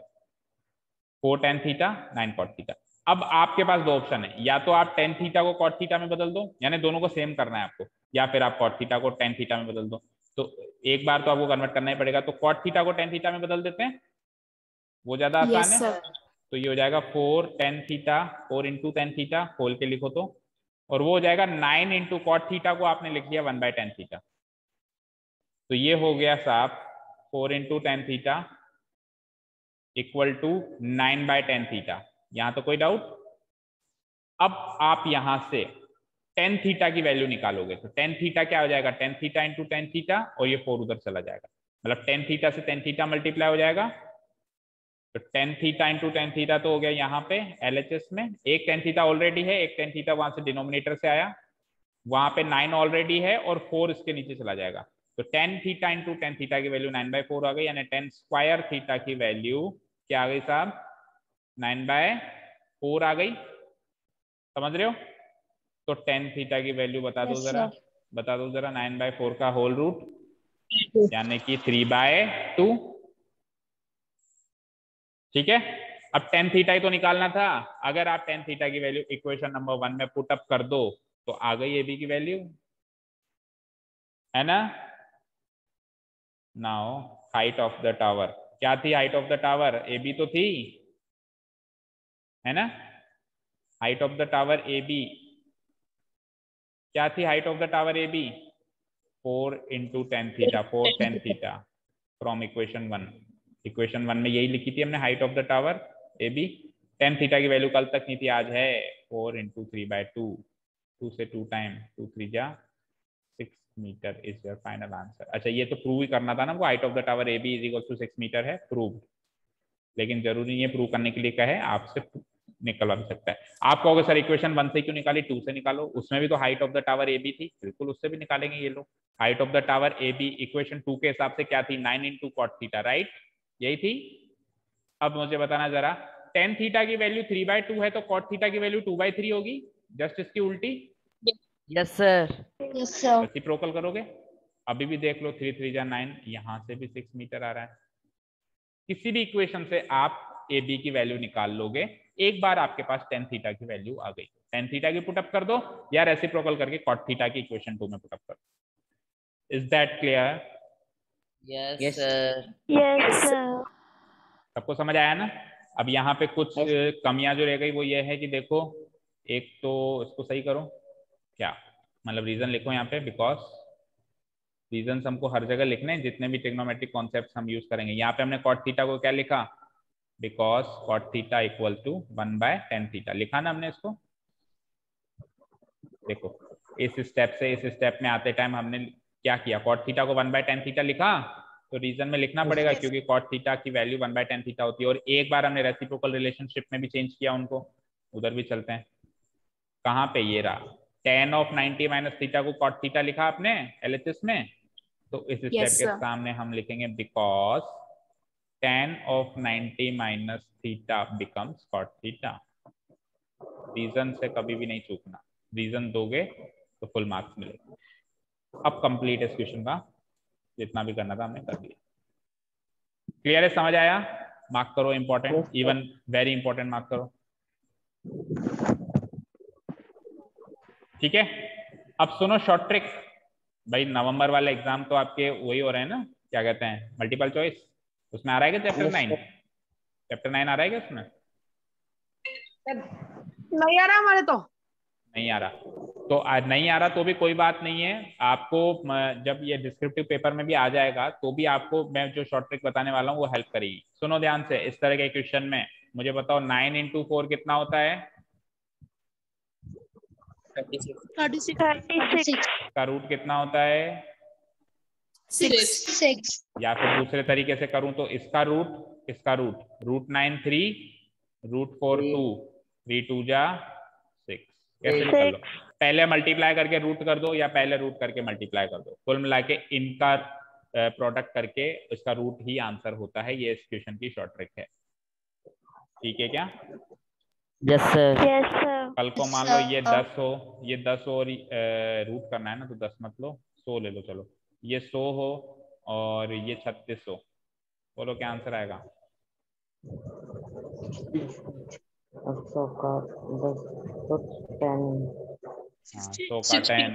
4 tan theta 9 cot theta. अब आपके पास दो ऑप्शन है, या तो आप tan थीटा को cot थीटा में बदल दो, यानी दोनों को सेम करना है आपको, या फिर आप cot थीटा को tan थीटा में बदल दो। तो एक बार तो आपको कन्वर्ट करना ही पड़ेगा। तो cot थीटा को tan थीटा में बदल देते हैं, वो ज्यादा आसान है। तो ये हो जाएगा 4 tan theta, 4 into tan theta खोल के लिखो तो, और वो हो जाएगा 9 इंटू cot थीटा को आपने लिख दिया 1 बाय tan थीटा। तो ये हो गया साहब 4 into tan theta equal to 9 by tan theta. यहां तो कोई डाउट? अब आप यहां से tan थीटा की वैल्यू निकालोगे तो tan थीटा क्या हो जाएगा, tan theta into tan theta, और ये 4 उधर चला जाएगा, मतलब tan थीटा से tan थीटा मल्टीप्लाई हो जाएगा। तो tan theta into tan theta तो हो गया यहाँ पे LHS में, एक tan थीटा ऑलरेडी है, एक tan थीटा वहां से डिनोमिनेटर से आया, वहां पे 9 ऑलरेडी है और 4 इसके नीचे चला जाएगा। तो tan theta into tan theta की वैल्यू 9/4 आ गई, यानी टेन स्क्वायर थीटा की वैल्यू क्या आ गई साहब? 9/4 आ गई। समझ रहे हो? तो टेन थीटा की वैल्यू बता दो जरा, बता दो जरा। 9/4 का होल रूट यानी कि 3/2। ठीक है, अब टेन थीटा ही तो निकालना था। अगर आप टेन थीटा की वैल्यू इक्वेशन नंबर 1 में पुट अप कर दो तो आ गई AB की वैल्यू, है ना? Now height of the tower क्या थी? Height of the tower AB तो थी, है ना? Height of the tower AB क्या थी? Height of the tower AB 4 × tan theta, 4 tan theta from equation 1। Equation 1 में यही लिखी थी हमने, height of the tower AB। tan theta की वैल्यू कल तक नहीं थी, आज है 4 × 3/2, 2 से 2 टाइम, 2 3 जा 6 metre is your final answer. अच्छा, ये तो प्रूव ही करना था ना, वो height of the tower AB = 6 metre है, प्रूव। लेकिन जरूरी नहीं है प्रूव करने के लिए कहे, आपसे निकलवा भी सकता है। आप कहोगे सर इक्वेशन 1 से क्यों निकाली, 2 से निकालो, उसमें भी तो height of the tower AB थी। बिल्कुल, उससे भी निकालेंगे ये लोग। Height of the tower AB equation 2 के हिसाब से क्या थी? 9 × cot थीटा, राइट? यही थी। अब मुझे बताना जरा, tan थीटा की वैल्यू 3/2 है तो cot थीटा की वैल्यू 2/3 होगी, जस्ट इसकी उल्टी। Yes sir. Yes sir. Reciprocal करोगे, अभी भी देख लो, 3 3 जा 9, यहाँ से भी 6 मीटर आ रहा है। किसी भी इक्वेशन से आप AB की वैल्यू निकाल लोगे, एक बार आपके पास tan थीटा की वैल्यू आ गई। tan थीटा की पुटअप कर दो या रेसिप्रोकल करके cot थीटा की इक्वेशन 2 में पुटअप कर दो। Is that clear? Yes sir. Yes sir. सबको समझ आया ना? अब यहाँ पे कुछ कमियां जो रह गई वो ये है कि देखो, एक तो इसको सही करो, क्या मतलब रीजन लिखो यहाँ पे, बिकॉज रीजन हमको हर जगह लिखने हैं, जितने भी ट्रिग्नोमेट्रिक कॉन्सेप्ट्स हम यूज करेंगे। यहाँ पे हमने cot थीटा को क्या लिखा? Because cot theta = 1/tan theta लिखा ना हमने इसको। देखो, इस स्टेप से इस स्टेप में आते टाइम हमने क्या किया? cot थीटा को 1/tan थीटा लिखा, तो रीजन में लिखना पड़ेगा क्योंकि cot थीटा की वैल्यू 1/tan थीटा होती है। और एक बार हमने रेसिप्रोकल रिलेशनशिप में भी चेंज किया उनको, उधर भी चलते हैं। कहाँ पे? ये रहा, tan of 90 - थीटा को cot थीटा लिखा आपने LHS में, तो इस स्टेप के सामने हम लिखेंगे because tan of 90 - theta becomes cot theta. Reason से कभी भी नहीं चूकना, रीजन दोगे तो फुल मार्क्स मिलेंगे। अब कंप्लीट इस क्वेश्चन का जितना भी करना था हमने कर दिया। क्लियर है? समझ आया? मार्क करो, important, even very important mark करो। ठीक है, अब सुनो शॉर्ट ट्रिक। भाई नवंबर वाले एग्जाम तो आपके वही हो रहे हैं ना, क्या कहते हैं, मल्टीपल चॉइस। उसमें आ रहा है क्या चैप्टर 9? चैप्टर 9 आ रहा है क्या उसमें? नहीं आ रहा हमारे तो। नहीं आ रहा तो आज नहीं आ रहा तो भी कोई बात नहीं है। आपको जब ये डिस्क्रिप्टिव पेपर में भी आ जाएगा तो भी आपको मैं जो शॉर्ट ट्रिक बताने वाला हूँ वो हेल्प करेगी। सुनो ध्यान से, इस तरह के क्वेश्चन में मुझे बताओ 9 × 4 कितना होता है? 36। का रूट कितना होता है? 6। या फिर दूसरे तरीके से करूं तो इसका रूट √9 3, √4 2, 3 2 जा 6। कैसे निकल लो? पहले मल्टीप्लाई करके रूट कर दो या पहले रूट करके मल्टीप्लाई कर दो। कुल मिला के इनका प्रोडक्ट करके इसका रूट ही आंसर होता है। ये इस क्वेश्चन की शॉर्ट ट्रिक है। ठीक है क्या? Yes sir. Yes sir. कल को मान लो ये 10 हो, ये 10 और रूट करना है ना, तो 10 मत लो, 100 ले लो। चलो ये 100 हो और ये 36 हो, बोलो क्या आंसर आएगा? 100 का 10 तो 10। हाँ, 100 का 10,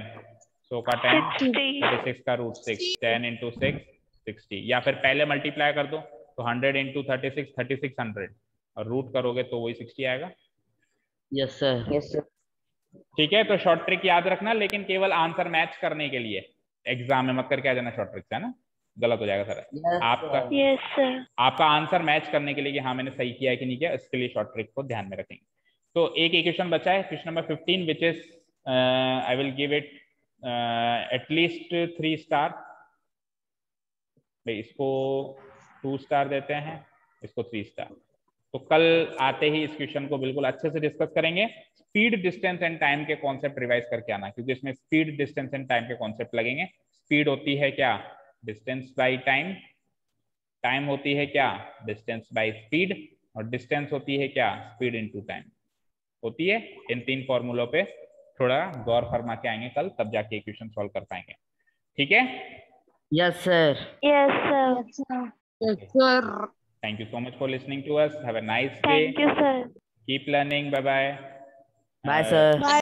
100 का 10, 36 का √6, 10 × 6 60। या फिर पहले मल्टीप्लाई कर दो तो 100 × 36 3600, और रूट करोगे तो वही 60 आएगा। Yes sir. Yes sir. ठीक है, तो शॉर्ट ट्रिक याद रखना, लेकिन केवल आंसर मैच करने के लिए। एग्जाम में मत करके आ जाना शॉर्ट ट्रिक से, है ना, गलत हो जाएगा सर। आपका आंसर मैच करने के लिए कि हाँ मैंने सही किया है कि नहीं किया, इसके लिए शॉर्ट ट्रिक को ध्यान में रखेंगे। तो एक इक्वेशन बचा है, question number 15, which is I will give it at least 3 star. भाई इसको 2 स्टार देते हैं, इसको 3 स्टार। तो कल आते ही इस क्वेश्चन को बिल्कुल अच्छे से डिस्कस करेंगे। स्पीड, डिस्टेंस एंड टाइम के कॉन्सेप्ट रिवाइज करके आना, क्योंकि इसमें स्पीड, डिस्टेंस एंड टाइम के कॉन्सेप्ट लगेंगे। स्पीड होती है क्या, डिस्टेंस बाई टाइम, टाइम होती है क्या, डिस्टेंस बाई स्पीड, और डिस्टेंस होती है क्या, स्पीड इनटू टाइम होती है। इन 3 फॉर्मूलों पे थोड़ा गौर फरमा के आएंगे कल, तब जाके इक्वेशन सॉल्व कर पाएंगे। ठीक है, yes sir. Yes, sir. Sir thank you so much for listening to us, have a nice day, Thank you, sir. Keep learning, bye bye. Bye sir.